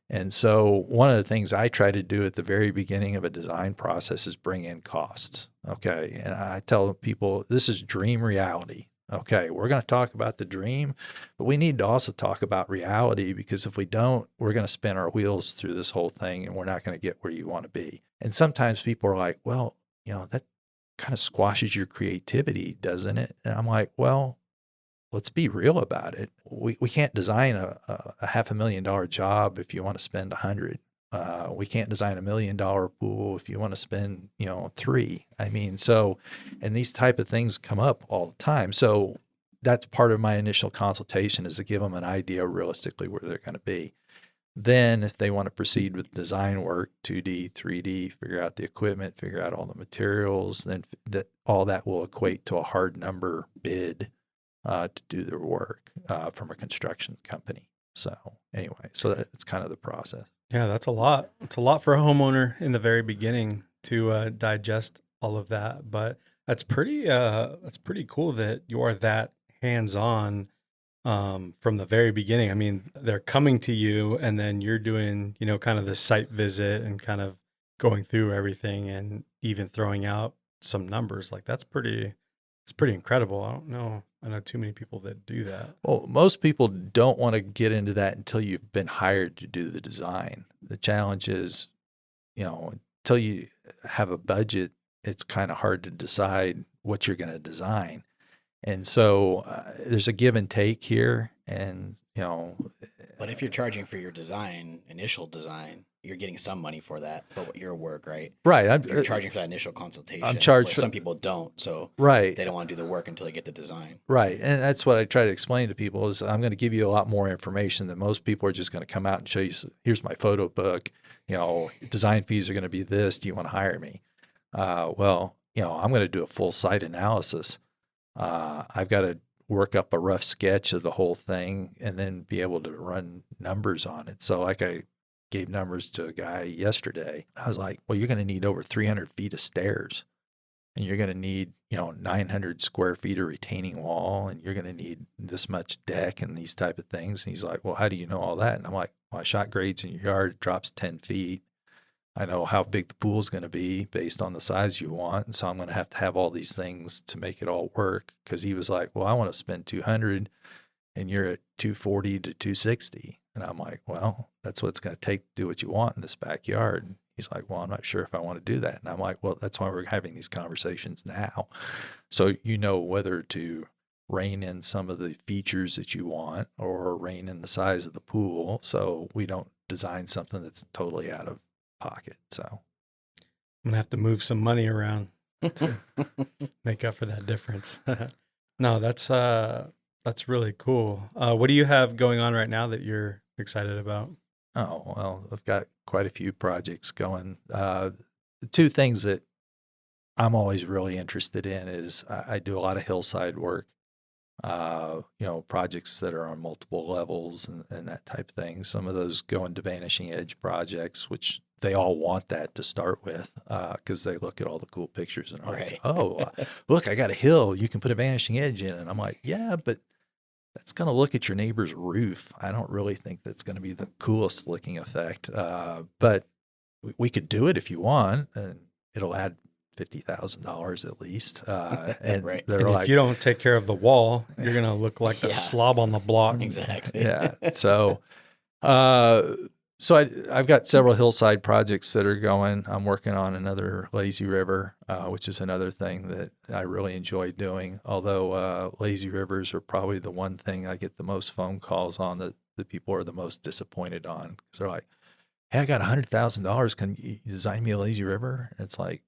[SPEAKER 1] And so one of the things I try to do at the very beginning of a design process is bring in costs. Okay. And I tell people, this is dream reality. Okay. We're going to talk about the dream, but we need to also talk about reality, because if we don't, we're going to spin our wheels through this whole thing and we're not going to get where you want to be. And sometimes people are like, well, that kind of squashes your creativity, doesn't it? And I'm like, well, let's be real about it. We can't design a $500,000 job if you want to spend 100. We can't design $1 million pool if you want to spend, 3. I mean, so, and these type of things come up all the time. So that's part of my initial consultation, is to give them an idea realistically where they're going to be. Then if they want to proceed with design work, 2D, 3D, figure out the equipment, figure out all the materials, then all that will equate to a hard number bid to do their work from a construction company. So anyway, so that's kind of the process.
[SPEAKER 4] Yeah, that's a lot. It's a lot for a homeowner in the very beginning to digest all of that. But that's pretty cool that you are that hands-on from the very beginning. I mean, they're coming to you, and then you're doing, kind of the site visit and kind of going through everything and even throwing out some numbers. Like it's pretty incredible. I know too many people that do that.
[SPEAKER 1] Well, most people don't want to get into that until you've been hired to do the design. The challenge is, until you have a budget, it's kind of hard to decide what you're going to design. And so there's a give and take here. And,
[SPEAKER 2] but if you're charging for your initial design, you're getting some money for that, for your work, right?
[SPEAKER 1] Right.
[SPEAKER 2] You're charging for that initial consultation.
[SPEAKER 1] I'm charged for,
[SPEAKER 2] some people don't. So
[SPEAKER 1] right.
[SPEAKER 2] They don't want to do the work until they get the design.
[SPEAKER 1] Right. And that's what I try to explain to people, is I'm going to give you a lot more information than most people are just going to come out and show you, here's my photo book, design fees are going to be this. Do you want to hire me? Well, I'm going to do a full site analysis. I've got to work up a rough sketch of the whole thing and then be able to run numbers on it. So like I gave numbers to a guy yesterday. I was like, well, you're going to need over 300 feet of stairs, and you're going to need, 900 square feet of retaining wall, and you're going to need this much deck and these type of things. And he's like, well, how do you know all that? And I'm like, well, I shot grades in your yard. It drops 10 feet. I know how big the pool is going to be based on the size you want. And so I'm going to have all these things to make it all work. Because he was like, well, I want to spend 200 and you're at 240 to 260. And I'm like, well, that's what it's going to take to do what you want in this backyard. He's like, well, I'm not sure if I want to do that. And I'm like, well, that's why we're having these conversations now. So whether to rein in some of the features that you want or rein in the size of the pool, so we don't design something that's totally out of pocket. So
[SPEAKER 4] I'm gonna have to move some money around to make up for that difference. No, that's really cool. What do you have going on right now that you're excited about?
[SPEAKER 1] Oh, well, I've got quite a few projects going. The two things that I'm always really interested in is I do a lot of hillside work, projects that are on multiple levels and that type of thing. Some of those go into vanishing edge projects, which they all want that to start with, because they look at all the cool pictures and are like, oh, look, I got a hill. You can put a vanishing edge in. And I'm like, yeah, but that's going to look at your neighbor's roof. I don't really think that's going to be the coolest looking effect. But we could do it if you want, and it'll add $50,000 at least. And
[SPEAKER 2] right.
[SPEAKER 4] And if you don't take care of the wall, you're going to look like a slob on the block.
[SPEAKER 2] Exactly.
[SPEAKER 1] Yeah. So, So I've got several hillside projects that are going. I'm working on another lazy river, which is another thing that I really enjoy doing. Although lazy rivers are probably the one thing I get the most phone calls on that the people are the most disappointed on, because they're like, "Hey, I got $100,000. Can you design me a lazy river?" And it's like,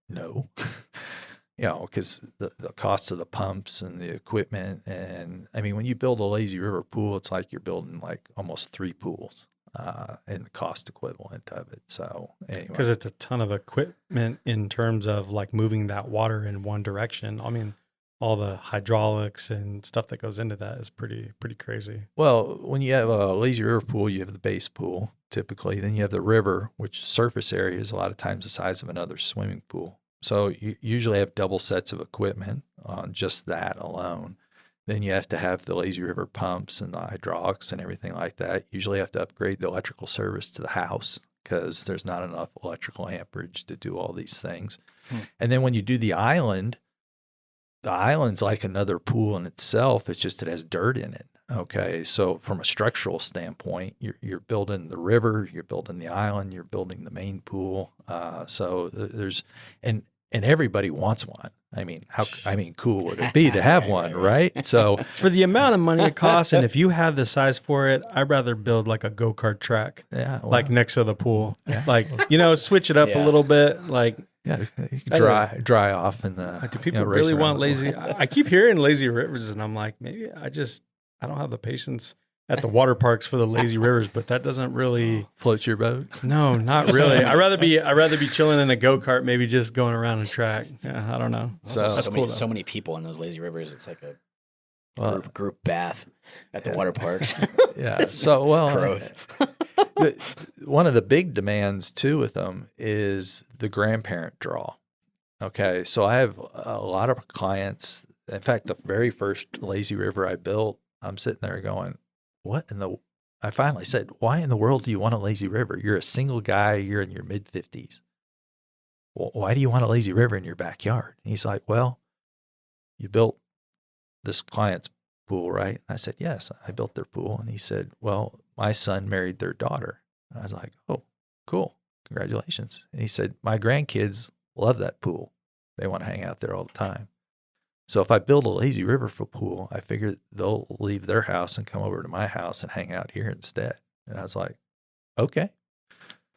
[SPEAKER 1] no. Because the cost of the pumps and the equipment. And I mean, when you build a lazy river pool, it's like you're building like almost 3 pools and the cost equivalent of it. So anyway.
[SPEAKER 4] Because it's a ton of equipment in terms of like moving that water in one direction. I mean, all the hydraulics and stuff that goes into that is pretty crazy.
[SPEAKER 1] Well, when you have a lazy river pool, you have the base pool typically. Then you have the river, which surface area is a lot of times the size of another swimming pool. So you usually have double sets of equipment on just that alone. Then you have to have the lazy river pumps and the hydraulics and everything like that. Usually have to upgrade the electrical service to the house because there's not enough electrical amperage to do all these things. And then when you do the island's like another pool in itself. It's just it has dirt in it. Okay, so from a structural standpoint, you're building the river, you're building the island, you're building the main pool. So there's and everybody wants one. I mean, cool would it be to have one, right? So
[SPEAKER 4] for the amount of money it costs, and if you have the size for it, I'd rather build like a go-kart track, like next to the pool, like switch it up a little bit, like.
[SPEAKER 1] Yeah, you can dry off in the.
[SPEAKER 4] Do people really want lazy? I keep hearing lazy rivers, and I'm like, maybe I don't have the patience at the water parks for the lazy rivers, but that doesn't really
[SPEAKER 1] float your boat.
[SPEAKER 4] No, not really. I'd rather be chilling in a go-kart, maybe just going around a track. Yeah, I don't know.
[SPEAKER 2] So that's cool. So many people in those lazy rivers. It's like a group bath at the water parks.
[SPEAKER 1] Yeah. So gross. One of the big demands too with them is the grandparent draw. Okay, so I have a lot of clients. In fact, the very first lazy river I built, I'm sitting there going, I finally said, why in the world do you want a lazy river? You're a single guy, you're in your mid-50s. Well, why do you want a lazy river in your backyard? And he's like, well, you built this client's pool, right? I said, yes, I built their pool. And he said, well, my son married their daughter. And I was like, oh, cool. Congratulations. And he said, my grandkids love that pool. They want to hang out there all the time. So if I build a lazy river pool, I figure they'll leave their house and come over to my house and hang out here instead. And I was like, okay.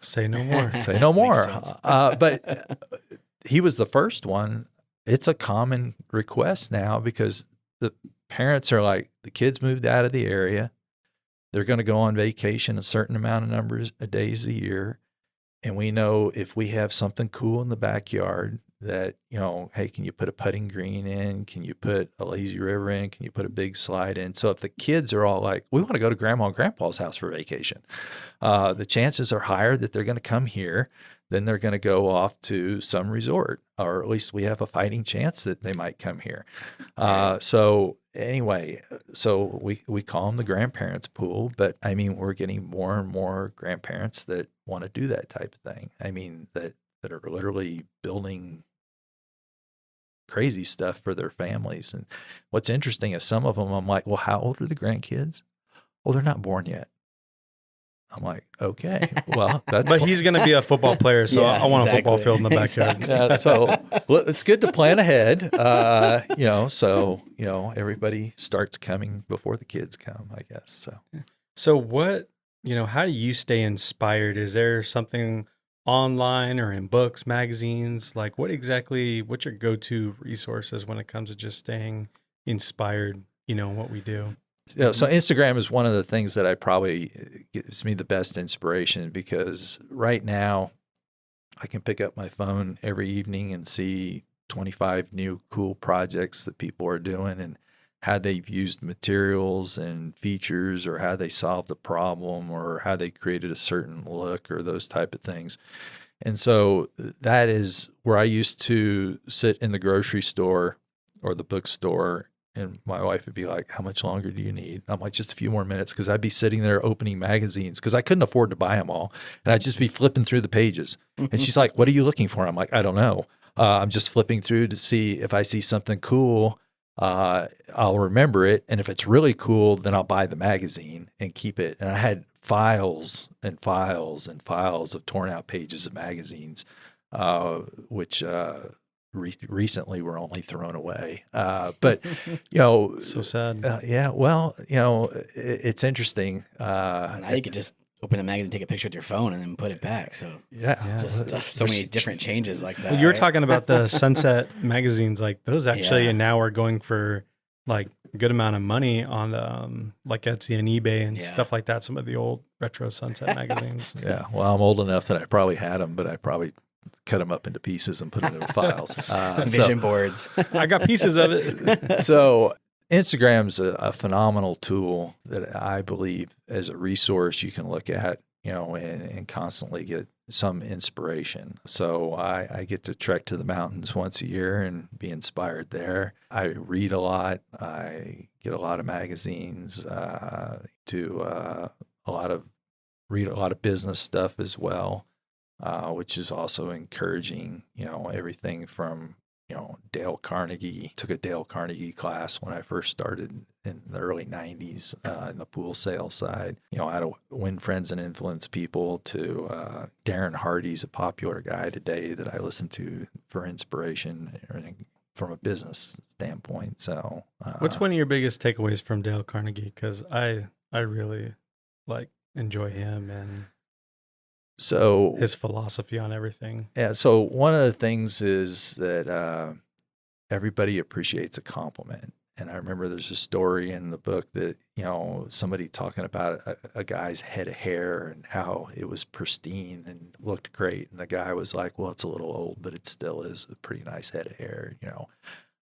[SPEAKER 4] Say no more.
[SPEAKER 1] Say no more. But he was the first one. It's a common request now because the parents are like, the kids moved out of the area. They're going to go on vacation a certain amount of numbers of days a year. And we know if we have something cool in the backyard that, hey, can you put a putting green in? Can you put a lazy river in? Can you put a big slide in? So if the kids are all like, we want to go to grandma and grandpa's house for vacation, the chances are higher that they're going to come here than they're going to go off to some resort, or at least we have a fighting chance that they might come here. So anyway, so we call them the grandparents' pool, but I mean, we're getting more and more grandparents that want to do that type of thing. I mean, that are literally building crazy stuff for their families. And what's interesting is some of them, I'm like, well, how old are the grandkids? Oh, they're not born yet. I'm like, okay, well, that's.
[SPEAKER 4] But he's going to be a football player, so I want a football field in the backyard.
[SPEAKER 1] Yeah, so it's good to plan ahead, so everybody starts coming before the kids come, I guess.
[SPEAKER 4] So what, how do you stay inspired? Is there something online or in books, magazines? Like what's your go-to resources when it comes to just staying inspired, in what we do?
[SPEAKER 1] Yeah, so Instagram is one of the things that I probably gives me the best inspiration, because right now I can pick up my phone every evening and see 25 new cool projects that people are doing and how they've used materials and features, or how they solved a problem, or how they created a certain look, or those type of things. And so that is where I used to sit in the grocery store or the bookstore, and my wife would be like, how much longer do you need? I'm like, just a few more minutes, because I'd be sitting there opening magazines because I couldn't afford to buy them all. And I'd just be flipping through the pages. And she's like, what are you looking for? I'm like, I don't know. I'm just flipping through to see if I see something cool. I'll remember it. And if it's really cool, then I'll buy the magazine and keep it. And I had files and files and files of torn out pages of magazines, which recently were only thrown away. But,
[SPEAKER 4] So sad.
[SPEAKER 1] yeah, well, it's interesting.
[SPEAKER 2] Now you could just open the magazine, take a picture with your phone, and then put it back. So
[SPEAKER 1] Yeah.
[SPEAKER 2] just so many different changes like that.
[SPEAKER 4] Well, you were
[SPEAKER 2] right?
[SPEAKER 4] talking about the Sunset magazines, like those actually,
[SPEAKER 2] Yeah.
[SPEAKER 4] and now are going for like a good amount of money on like Etsy and eBay and
[SPEAKER 2] Yeah.
[SPEAKER 4] stuff like that. Some of the old retro Sunset magazines.
[SPEAKER 1] Yeah. Well, I'm old enough that I probably had them, but I probably cut them up into pieces and put them in files.
[SPEAKER 2] Vision boards.
[SPEAKER 4] I got pieces of it.
[SPEAKER 1] So Instagram's a phenomenal tool that I believe as a resource you can look at, and constantly get some inspiration. So I get to trek to the mountains once a year and be inspired there. I read a lot. I get a lot of magazines, read a lot of business stuff as well, which is also encouraging, everything from, Dale Carnegie. Took a Dale Carnegie class when I first started in the early 90s in the pool sales side. How to win friends and influence people, to Darren Hardy's a popular guy today that I listen to for inspiration from a business standpoint. So
[SPEAKER 4] What's one of your biggest takeaways from Dale Carnegie? Because I really enjoy him and
[SPEAKER 1] so
[SPEAKER 4] his philosophy on everything.
[SPEAKER 1] Yeah. So one of the things is that everybody appreciates a compliment. And I remember there's a story in the book that, somebody talking about a guy's head of hair and how it was pristine and looked great. And the guy was like, well, it's a little old, but it still is a pretty nice head of hair.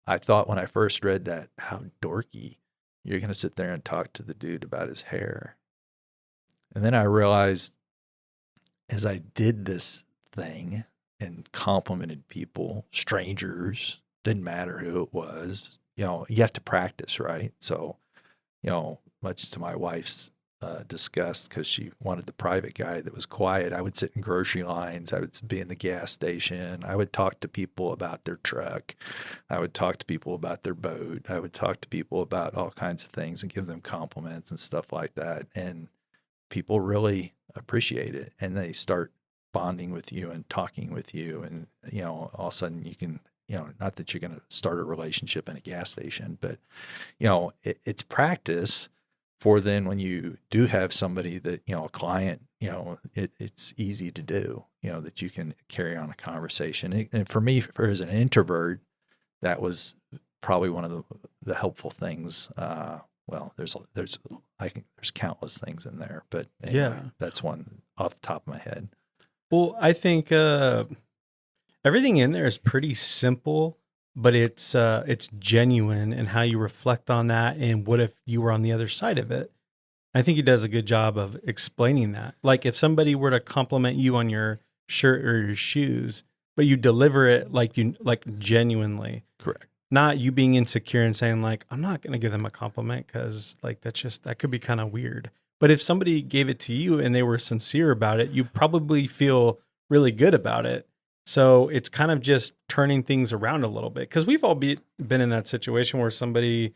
[SPEAKER 1] I thought when I first read that, how dorky. You're going to sit there and talk to the dude about his hair. And then I realized, as I did this thing and complimented people, strangers, didn't matter who it was, you have to practice, right? So, much to my wife's disgust, because she wanted the private guy that was quiet, I would sit in grocery lines. I would be in the gas station. I would talk to people about their truck. I would talk to people about their boat. I would talk to people about all kinds of things and give them compliments and stuff like that. And people really appreciate it, and they start bonding with you and talking with you, and all of a sudden you can, not that you're going to start a relationship in a gas station, but it's practice for then when you do have somebody that, a client, it's easy to do, that you can carry on a conversation. And for me, as an introvert, that was probably one of the helpful things. Well, there's countless things in there, but anyway,
[SPEAKER 4] Yeah.
[SPEAKER 1] that's one off the top of my head.
[SPEAKER 4] Well, I think everything in there is pretty simple, but it's genuine, and how you reflect on that, and what if you were on the other side of it. I think he does a good job of explaining that. Like if somebody were to compliment you on your shirt or your shoes, but you deliver it like genuinely.
[SPEAKER 1] Correct.
[SPEAKER 4] Not you being insecure and saying I'm not going to give them a compliment because that could be kind of weird. But if somebody gave it to you and they were sincere about it, you probably feel really good about it. So it's kind of just turning things around a little bit, because we've all been in that situation where somebody,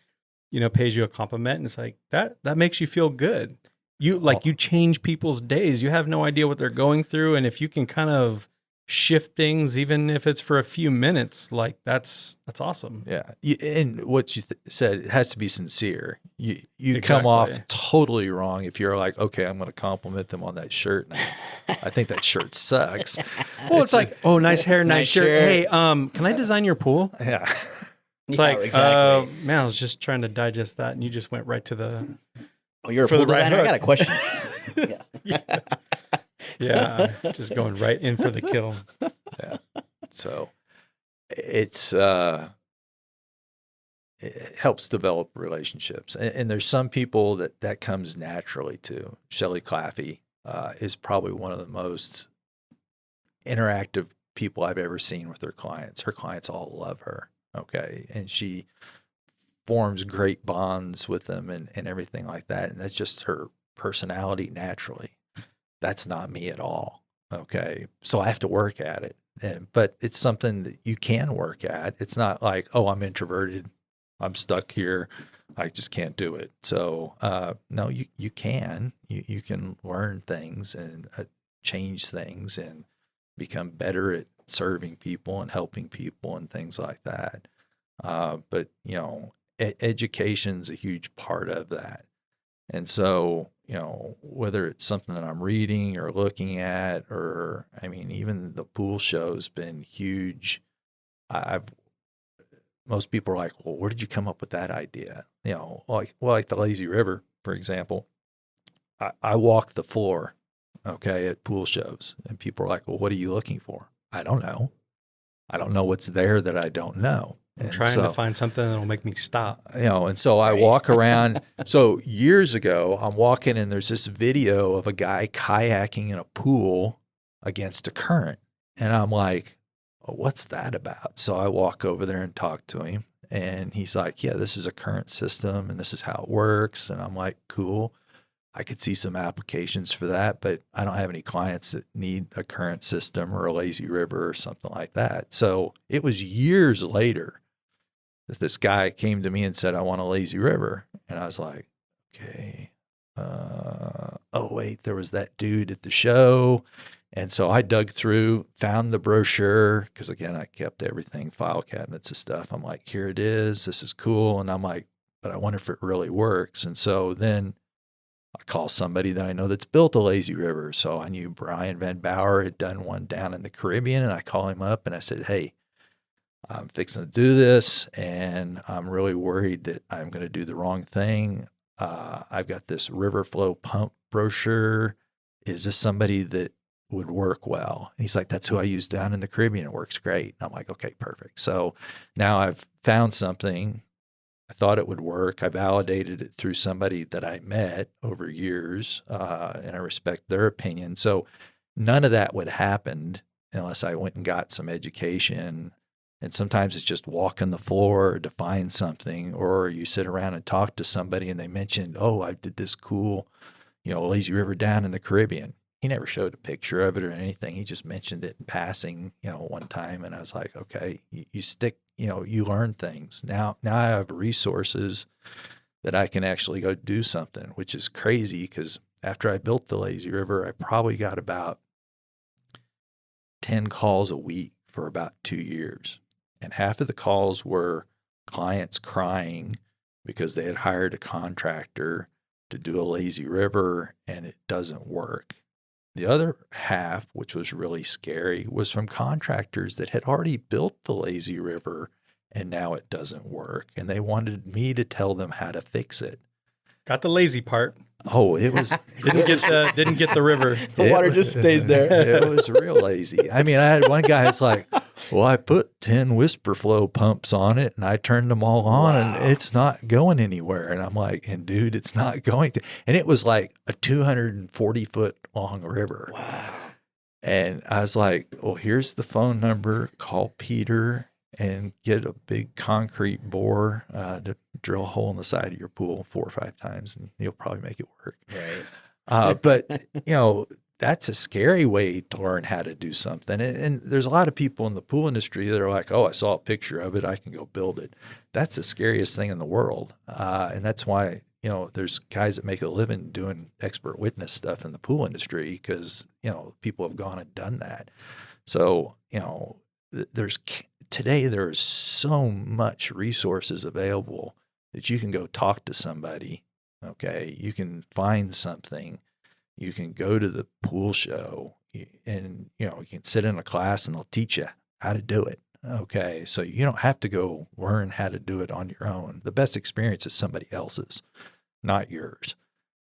[SPEAKER 4] pays you a compliment and it's like that makes you feel good. You change people's days. You have no idea what they're going through. And if you can kind of shift things, even if it's for a few minutes, that's awesome.
[SPEAKER 1] Yeah. And what you said, it has to be sincere. You
[SPEAKER 4] Exactly.
[SPEAKER 1] come off totally wrong if you're like, okay, I'm going to compliment them on that shirt. And I think that shirt sucks.
[SPEAKER 4] Well, it's like, oh, nice hair, nice shirt.
[SPEAKER 2] shirt.
[SPEAKER 4] Hey, can I design your pool?
[SPEAKER 1] Yeah.
[SPEAKER 4] It's
[SPEAKER 2] Yeah,
[SPEAKER 4] like,
[SPEAKER 2] exactly.
[SPEAKER 4] man, I was just trying to digest that, and you just went right to the.
[SPEAKER 2] Oh, you're a
[SPEAKER 4] for
[SPEAKER 2] pool
[SPEAKER 4] the right
[SPEAKER 2] designer? I got a
[SPEAKER 4] hook.
[SPEAKER 2] question.
[SPEAKER 4] Yeah, just going right in for the kill.
[SPEAKER 1] Yeah. So it helps develop relationships. And there's some people that comes naturally to. Shelley Claffey is probably one of the most interactive people I've ever seen with her clients. Her clients all love her. Okay. And she forms great bonds with them and everything like that. And that's just her personality naturally. That's not me at all. Okay. So I have to work at it. But it's something that you can work at. It's not like, oh, I'm introverted. I'm stuck here. I just can't do it. So, no, you can. You can learn things and change things and become better at serving people and helping people and things like that. But, you know, education's a huge part of that. And so, you know, whether it's something that I'm reading or looking at, or, I mean, even the pool show's been huge. Most people are like, well, where did you come up with that idea? You know, like the lazy river, for example. I walk the floor, okay, at pool shows, and people are like, well, what are you looking for? I don't know. I don't know what's there that I don't know.
[SPEAKER 4] I'm trying to find something that'll make me stop.
[SPEAKER 1] You know, and so I walk around. So years ago, I'm walking and there's this video of a guy kayaking in a pool against a current. And I'm like, oh, what's that about? So I walk over there and talk to him. And he's like, yeah, this is a current system and this is how it works. And I'm like, cool. I could see some applications for that, but I don't have any clients that need a current system or a lazy river or something like that. So it was years later that this guy came to me and said, I want a lazy river. And I was like, okay. Oh, wait, there was that dude at the show. And so I dug through, found the brochure, because again, I kept everything, file cabinets and stuff. I'm like, here it is. This is cool. And I'm like, but I wonder if it really works. And so then I call somebody that I know that's built a lazy river. So I knew Brian Van Bauer had done one down in the Caribbean. And I call him up and I said, hey, I'm fixing to do this, and I'm really worried that I'm going to do the wrong thing. I've got this river flow pump brochure. Is this somebody that would work well? And he's like, that's who I use down in the Caribbean. It works great. And I'm like, okay, perfect. So now I've found something. I thought it would work. I validated it through somebody that I met over years, and I respect their opinion. So none of that would happen unless I went and got some education. And sometimes it's just walking the floor to find something, or you sit around and talk to somebody and they mentioned, oh, I did this cool, you know, lazy river down in the Caribbean. He never showed a picture of it or anything. He just mentioned it in passing, you know, one time. And I was like, okay, you stick, you know, you learn things. Now I have resources that I can actually go do something, which is crazy because after I built the lazy river, I probably got about 10 calls a week for about 2 years. And half of the calls were clients crying because they had hired a contractor to do a lazy river and it doesn't work. The other half, which was really scary, was from contractors that had already built the lazy river and now it doesn't work. And they wanted me to tell them how to fix it.
[SPEAKER 4] Got the lazy part.
[SPEAKER 1] Oh, it was
[SPEAKER 4] didn't get the river.
[SPEAKER 2] The water just stays there.
[SPEAKER 1] It was real lazy. I mean, I had one guy that's like, well, I put 10 whisper flow pumps on it and I turned them all on and it's not going anywhere. And I'm like, and dude, it's not going to. And it was like a 240-foot long river.
[SPEAKER 2] Wow.
[SPEAKER 1] And I was like, well, here's the phone number. Call Peter and get a big concrete bore to drill a hole in the side of your pool 4 or 5 times and you'll probably make it work.
[SPEAKER 2] Right.
[SPEAKER 1] But, you know, that's a scary way to learn how to do something. And there's a lot of people in the pool industry that are like, oh, I saw a picture of it, I can go build it. That's the scariest thing in the world. And that's why, you know, there's guys that make a living doing expert witness stuff in the pool industry because, you know, people have gone and done that. So, you know, today there's so much resources available that you can go talk to somebody. Okay. You can find something. You can go to the pool show and, you know, you can sit in a class and they'll teach you how to do it. Okay. So you don't have to go learn how to do it on your own. The best experience is somebody else's, not yours.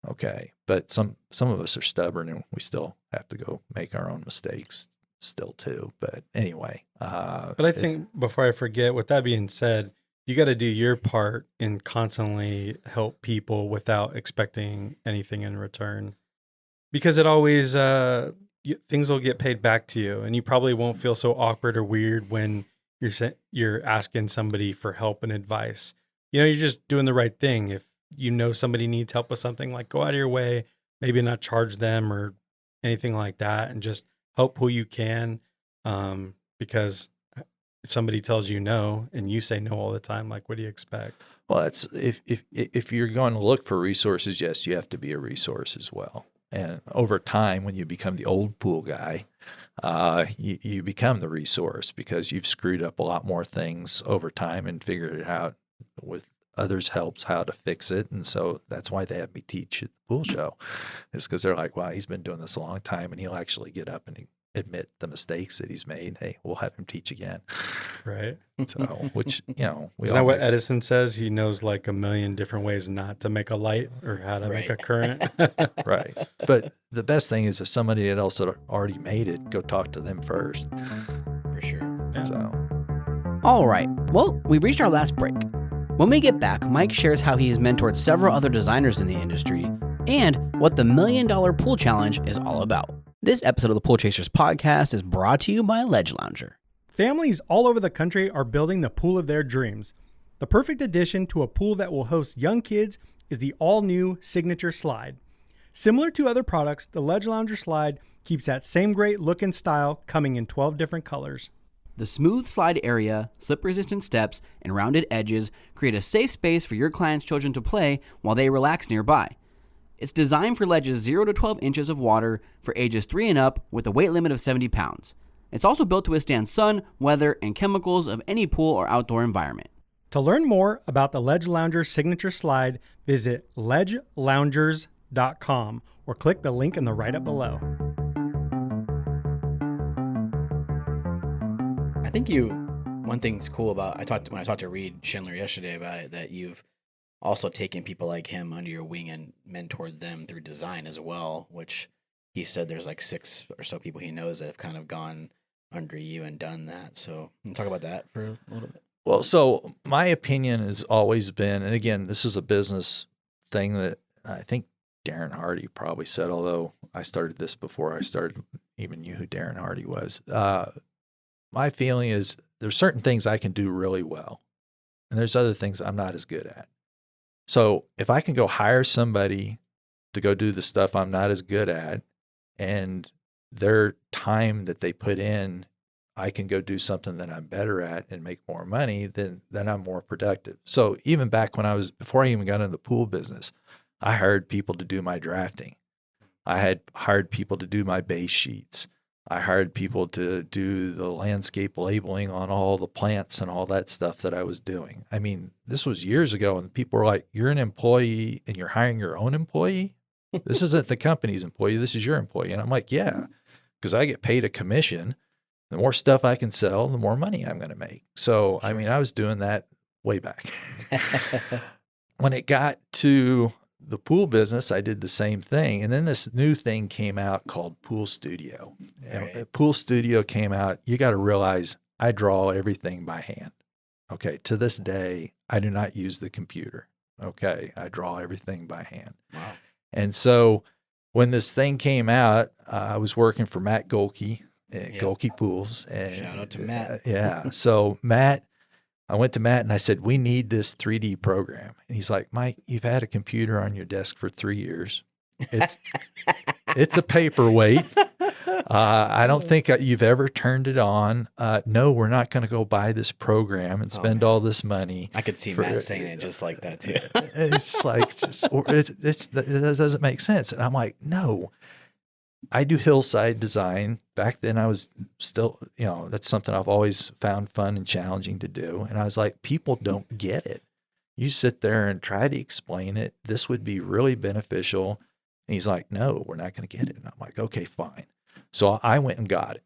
[SPEAKER 1] Okay. But some of us are stubborn and we still have to go make our own mistakes still too. But anyway.
[SPEAKER 4] But I think before I forget, with that being said, you got to do your part and constantly help people without expecting anything in return. Because it always, things will get paid back to you, and you probably won't feel so awkward or weird when you're asking somebody for help and advice. You know, you're just doing the right thing. If you know somebody needs help with something, like go out of your way, maybe not charge them or anything like that, and just help who you can. Because if somebody tells you no and you say no all the time, like, what do you expect?
[SPEAKER 1] Well, that's if you're going to look for resources, yes, you have to be a resource as well. And over time, when you become the old pool guy, you become the resource because you've screwed up a lot more things over time and figured it out with others' helps how to fix it. And so that's why they have me teach at the pool show, is because they're like, wow, he's been doing this a long time, and he'll actually get up and admit the mistakes that he's made. Hey, we'll have him teach again.
[SPEAKER 4] Right.
[SPEAKER 1] So, which, you know,
[SPEAKER 4] Isn't that what Edison says? He knows like a million different ways not to make a light or how to make a current.
[SPEAKER 1] Right. But the best thing is if somebody else had already made it, go talk to them first.
[SPEAKER 2] For sure.
[SPEAKER 4] Yeah.
[SPEAKER 1] So,
[SPEAKER 5] All right. Well, we reached our last break. When we get back, Mike shares how he's mentored several other designers in the industry and what the $1 Million Pool Challenge is all about. This episode of the Pool Chasers podcast is brought to you by Ledge Lounger.
[SPEAKER 6] Families all over the country are building the pool of their dreams. The perfect addition to a pool that will host young kids is the all-new Signature Slide. Similar to other products, the Ledge Lounger Slide keeps that same great look and style, coming in 12 different colors.
[SPEAKER 5] The smooth slide area, slip-resistant steps, and rounded edges create a safe space for your clients' children to play while they relax nearby. It's designed for ledges 0 to 12 inches of water for ages 3 and up with a weight limit of 70 pounds. It's also built to withstand sun, weather, and chemicals of any pool or outdoor environment.
[SPEAKER 6] To learn more about the Ledge Lounger Signature Slide, visit ledgeloungers.com or click the link in the write-up below.
[SPEAKER 2] I think one thing's cool about, when I talked to Reid Schindler yesterday about it, that you've also taken people like him under your wing and mentored them through design as well, which he said there's like 6 or so people he knows that have kind of gone under you and done that. So can you talk about that for a little bit?
[SPEAKER 1] well, so my opinion has always been, and again, this is a business thing that I think Darren Hardy probably said, although I started this before I even knew who Darren Hardy was. My feeling is there's certain things I can do really well, and there's other things I'm not as good at. So if I can go hire somebody to go do the stuff I'm not as good at, and their time that they put in, I can go do something that I'm better at and make more money, then I'm more productive. So even back before I even got into the pool business, I hired people to do my drafting. I had hired people to do my base sheets. I hired people to do the landscape labeling on all the plants and all that stuff that I was doing. I mean, this was years ago, and people were like, you're an employee and you're hiring your own employee? This isn't the company's employee. This is your employee. And I'm like, yeah, because I get paid a commission. The more stuff I can sell, the more money I'm going to make. So, I mean, I was doing that way back. When it got to the pool business, I did the same thing. And then this new thing came out called Pool Studio.
[SPEAKER 2] Right.
[SPEAKER 1] And Pool Studio came out. You got to realize I draw everything by hand. Okay. To this day, I do not use the computer. Okay. I draw everything by hand.
[SPEAKER 2] Wow.
[SPEAKER 1] And so when this thing came out, I was working for Matt Golke at Golke Pools. And,
[SPEAKER 2] Shout out to Matt.
[SPEAKER 1] Yeah. So I went to Matt and I said, we need this 3D program. And he's like, Mike, you've had a computer on your desk for 3 years. It's a paperweight. I don't think you've ever turned it on. No, we're not going to go buy this program and spend all this money.
[SPEAKER 2] I could see Matt saying it just like that too.
[SPEAKER 1] It's like, it doesn't make sense. And I'm like, no. I do hillside design. Back then I was still, that's something I've always found fun and challenging to do. And I was like, people don't get it. You sit there and try to explain it. This would be really beneficial. And he's like, no, we're not going to get it. And I'm like, okay, fine. So I went and got it.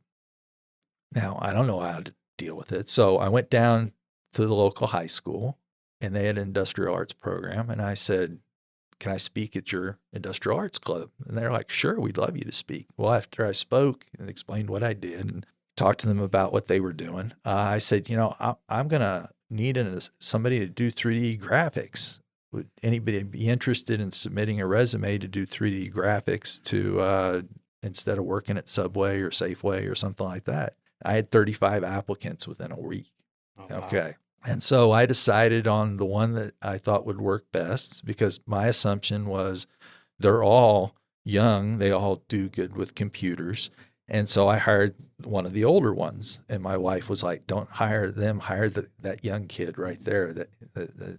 [SPEAKER 1] Now, I don't know how to deal with it. So I went down to the local high school and they had an industrial arts program. And I said, can I speak at your industrial arts club? And they're like, sure, we'd love you to speak. Well, after I spoke and explained what I did and talked to them about what they were doing, I said, I'm going to need somebody to do 3D graphics. Would anybody be interested in submitting a resume to do 3D graphics to instead of working at Subway or Safeway or something like that? I had 35 applicants within a week.
[SPEAKER 2] Oh, wow.
[SPEAKER 1] Okay. And so I decided on the one that I thought would work best because my assumption was they're all young. They all do good with computers. And so I hired one of the older ones, and my wife was like, don't hire them, hire that young kid right there, the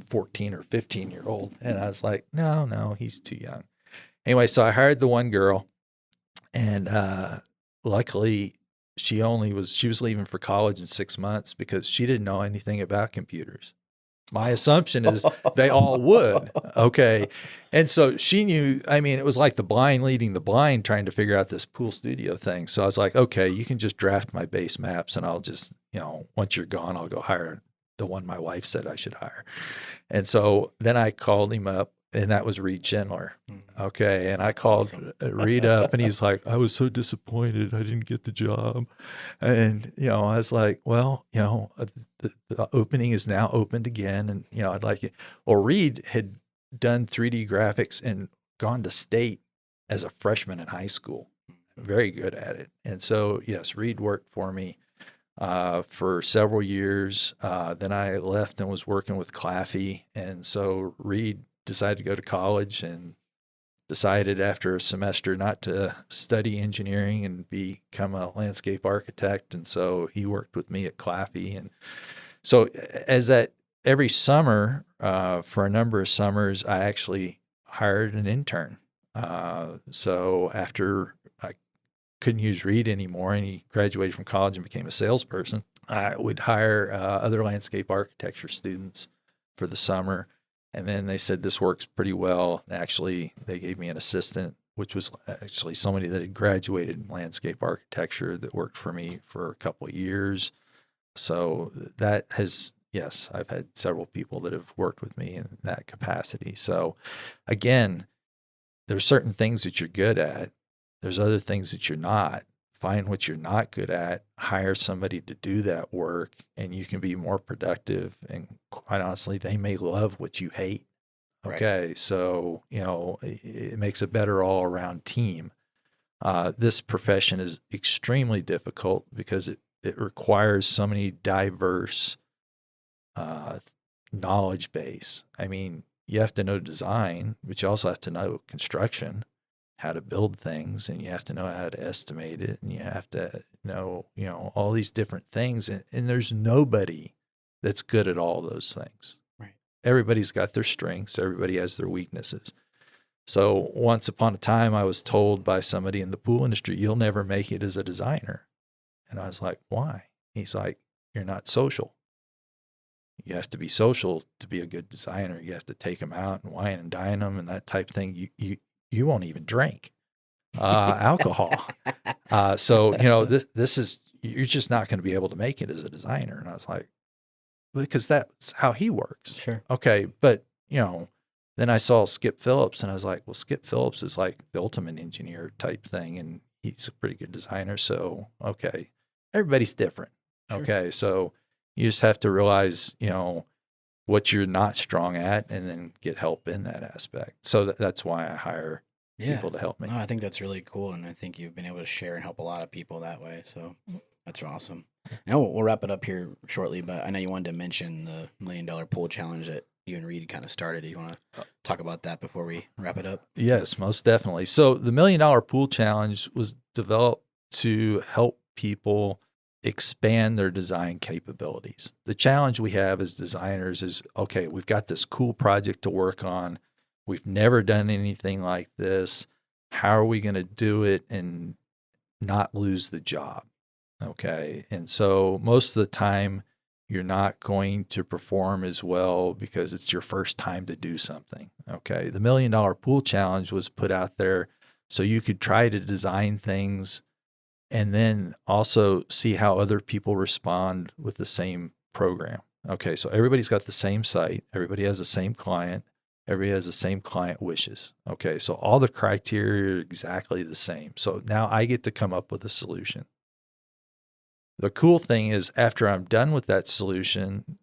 [SPEAKER 1] 14 or 15-year-old. And I was like, no, he's too young. Anyway, so I hired the one girl, and luckily she was leaving for college in 6 months because she didn't know anything about computers. My assumption is they all would. Okay. And so she knew, I mean, it was like the blind leading the blind trying to figure out this pool studio thing. So I was like, okay, you can just draft my base maps and I'll just, once you're gone, I'll go hire the one my wife said I should hire. And so then I called him up, and that was Reid Schindler. Okay. And I called Reid up, and he's like, I was so disappointed I didn't get the job. And, I was like, well, the opening is now opened again. And, I'd like it. Well, Reid had done 3D graphics and gone to state as a freshman in high school. Very good at it. And so, yes, Reid worked for me for several years. Then I left and was working with Claffey. And so Reid decided to go to college and decided after a semester not to study engineering and become a landscape architect. And so he worked with me at Claffey. And so every summer, for a number of summers, I actually hired an intern. So after I couldn't use Reid anymore and he graduated from college and became a salesperson, I would hire other landscape architecture students for the summer. And then they said, this works pretty well. Actually, they gave me an assistant, which was actually somebody that had graduated in landscape architecture that worked for me for a couple of years. So that has, yes, I've had several people that have worked with me in that capacity. So again, there's certain things that you're good at. There's other things that you're not. Find what you're not good at, hire somebody to do that work, and you can be more productive. And quite honestly, they may love what you hate. Okay. Right. So, it makes a better all around team. This profession is extremely difficult because it requires so many diverse knowledge base. I mean, you have to know design, but you also have to know construction, how to build things, and you have to know how to estimate it, and you have to know, all these different things. And there's nobody that's good at all those things.
[SPEAKER 2] Right.
[SPEAKER 1] Everybody's got their strengths. Everybody has their weaknesses. So once upon a time, I was told by somebody in the pool industry, you'll never make it as a designer. And I was like, why? He's like, you're not social. You have to be social to be a good designer. You have to take them out and wine and dine them and that type of thing. You won't even drink alcohol. So, this is, you're just not going to be able to make it as a designer. And I was like, because that's how he works.
[SPEAKER 2] Sure.
[SPEAKER 1] Okay. But, then I saw Skip Phillips and I was like, well, Skip Phillips is like the ultimate engineer type thing. And he's a pretty good designer. So, okay. Everybody's different. Sure. Okay. So you just have to realize, what you're not strong at, and then get help in that aspect. So that's why I hire people to help me.
[SPEAKER 2] No, I think that's really cool. And I think you've been able to share and help a lot of people that way. So that's awesome. Now we'll wrap it up here shortly, but I know you wanted to mention the $1 Million Pool Challenge that you and Reid kind of started. Do you want to talk about that before we wrap it up?
[SPEAKER 1] Yes, most definitely. So the $1 Million Pool Challenge was developed to help people expand their design capabilities. The challenge we have as designers is, okay, we've got this cool project to work on. We've never done anything like this. How are we going to do it and not lose the job? Okay. And so most of the time you're not going to perform as well because it's your first time to do something. Okay. The $1 Million Pool Challenge was put out there so you could try to design things and then also see how other people respond with the same program. Okay, so everybody's got the same site. Everybody has the same client. Everybody has the same client wishes. Okay, so all the criteria are exactly the same. So now I get to come up with a solution. The cool thing is after I'm done with that solution,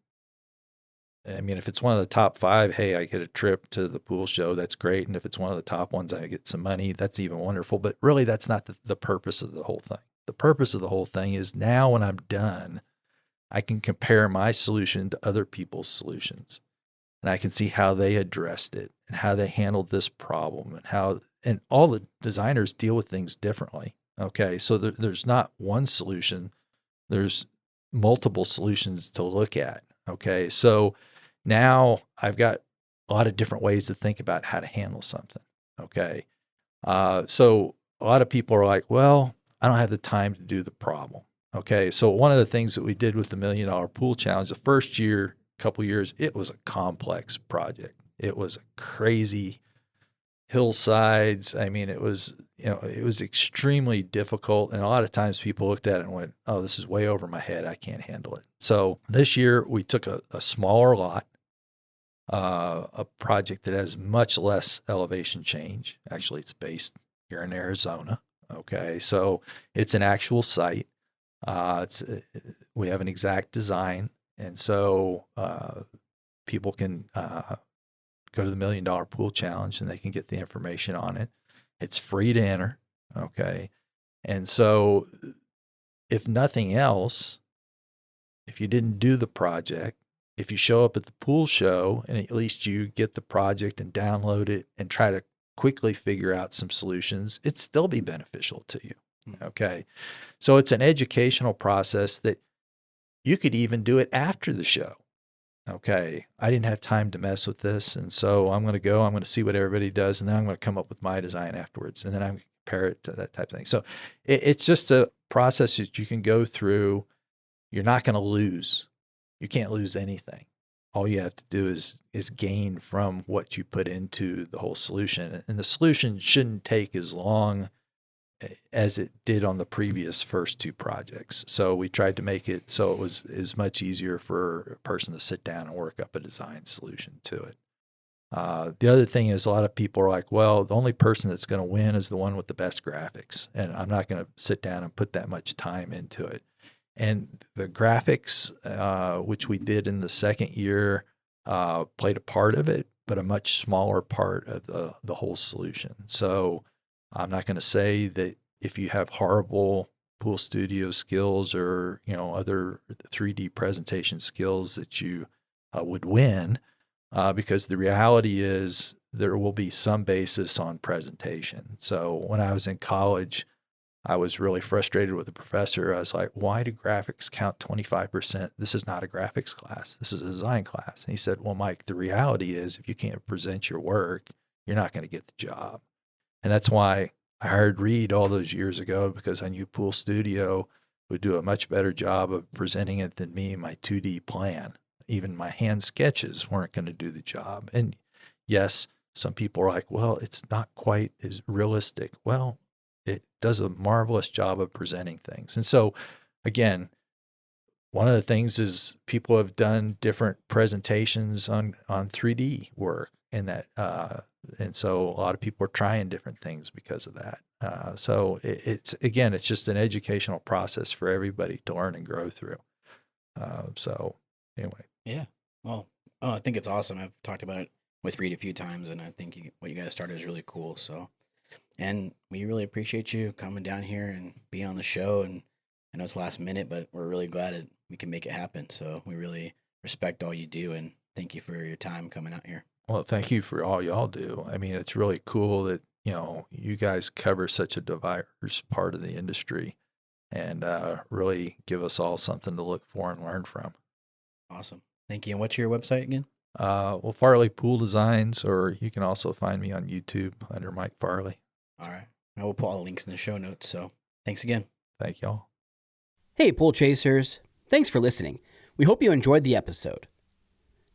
[SPEAKER 1] I mean, if it's one of the top 5, hey, I get a trip to the pool show. That's great. And if it's one of the top ones, I get some money. That's even wonderful. But really, that's not the purpose of the whole thing. The purpose of the whole thing is now when I'm done, I can compare my solution to other people's solutions. And I can see how they addressed it and how they handled this problem and all the designers deal with things differently. Okay, so there's not one solution. There's multiple solutions to look at. Okay, so now I've got a lot of different ways to think about how to handle something. Okay, so a lot of people are like, well, I don't have the time to do the problem. Okay, so one of the things that we did with the $1 Million Pool Challenge, the first year, couple years, it was a complex project. It was a crazy hillsides. I mean, it was extremely difficult. And a lot of times people looked at it and went, oh, this is way over my head. I can't handle it. So this year we took a smaller lot, a project that has much less elevation change. Actually, it's based here in Arizona. Okay. So it's an actual site. We have an exact design. And so people can go to the $1 Million Pool Challenge and they can get the information on it. It's free to enter. Okay. And so if nothing else, if you didn't do the project, if you show up at the pool show and at least you get the project and download it and try to quickly figure out some solutions, it'd still be beneficial to you. Okay. So it's an educational process that you could even do it after the show. Okay, I didn't have time to mess with this. And so I'm going to see what everybody does. And then I'm going to come up with my design afterwards. And then I'm going to compare it to that type of thing. So it's just a process that you can go through. You're not going to lose. You can't lose anything. All you have to do is gain from what you put into the whole solution. And the solution shouldn't take as long as it did on the previous first two projects. So we tried to make it so it was much easier for a person to sit down and work up a design solution to it. The other thing is a lot of people are like, well, the only person that's going to win is the one with the best graphics. And I'm not going to sit down and put that much time into it. And the graphics, which we did in the second year, played a part of it, but a much smaller part of the whole solution. So I'm not going to say that if you have horrible pool studio skills or, other 3D presentation skills that you would win, because the reality is there will be some basis on presentation. So when I was in college, I was really frustrated with the professor. I was like, why do graphics count 25%? This is not a graphics class. This is a design class. And he said, well, Mike, the reality is if you can't present your work, you're not going to get the job. And that's why I hired Reid all those years ago, because I knew Pool Studio would do a much better job of presenting it than me and my 2D plan. Even my hand sketches weren't going to do the job. And yes, some people are like, well, it's not quite as realistic. Well, it does a marvelous job of presenting things. And so, again, one of the things is people have done different presentations on 3D work, and that and so a lot of people are trying different things because of that. So it's just an educational process for everybody to learn and grow through. So anyway.
[SPEAKER 2] Yeah. Well, I think it's awesome. I've talked about it with Reid a few times, and I think what you guys started is really cool. So, and we really appreciate you coming down here and being on the show. And I know it's last minute, but we're really glad that we can make it happen. So we really respect all you do, and thank you for your time coming out here.
[SPEAKER 1] Well, thank you for all y'all do. I mean, it's really cool that, you guys cover such a diverse part of the industry and really give us all something to look for and learn from.
[SPEAKER 2] Awesome. Thank you. And what's your website again?
[SPEAKER 1] Well, Farley Pool Designs, or you can also find me on YouTube under Mike Farley.
[SPEAKER 2] All right. I will put all the links in the show notes. So thanks again.
[SPEAKER 1] Thank y'all.
[SPEAKER 5] Hey, Pool Chasers. Thanks for listening. We hope you enjoyed the episode.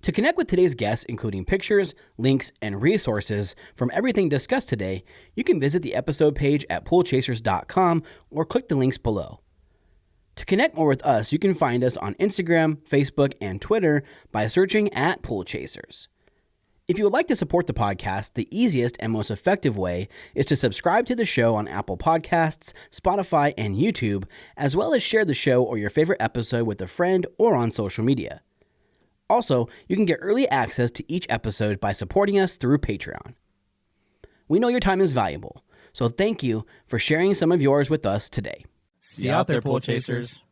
[SPEAKER 5] To connect with today's guests, including pictures, links, and resources from everything discussed today, you can visit the episode page at poolchasers.com or click the links below. To connect more with us, you can find us on Instagram, Facebook, and Twitter by searching @PoolChasers. If you would like to support the podcast, the easiest and most effective way is to subscribe to the show on Apple Podcasts, Spotify, and YouTube, as well as share the show or your favorite episode with a friend or on social media. Also, you can get early access to each episode by supporting us through Patreon. We know your time is valuable, so thank you for sharing some of yours with us today.
[SPEAKER 3] See you out there, Pool Chasers.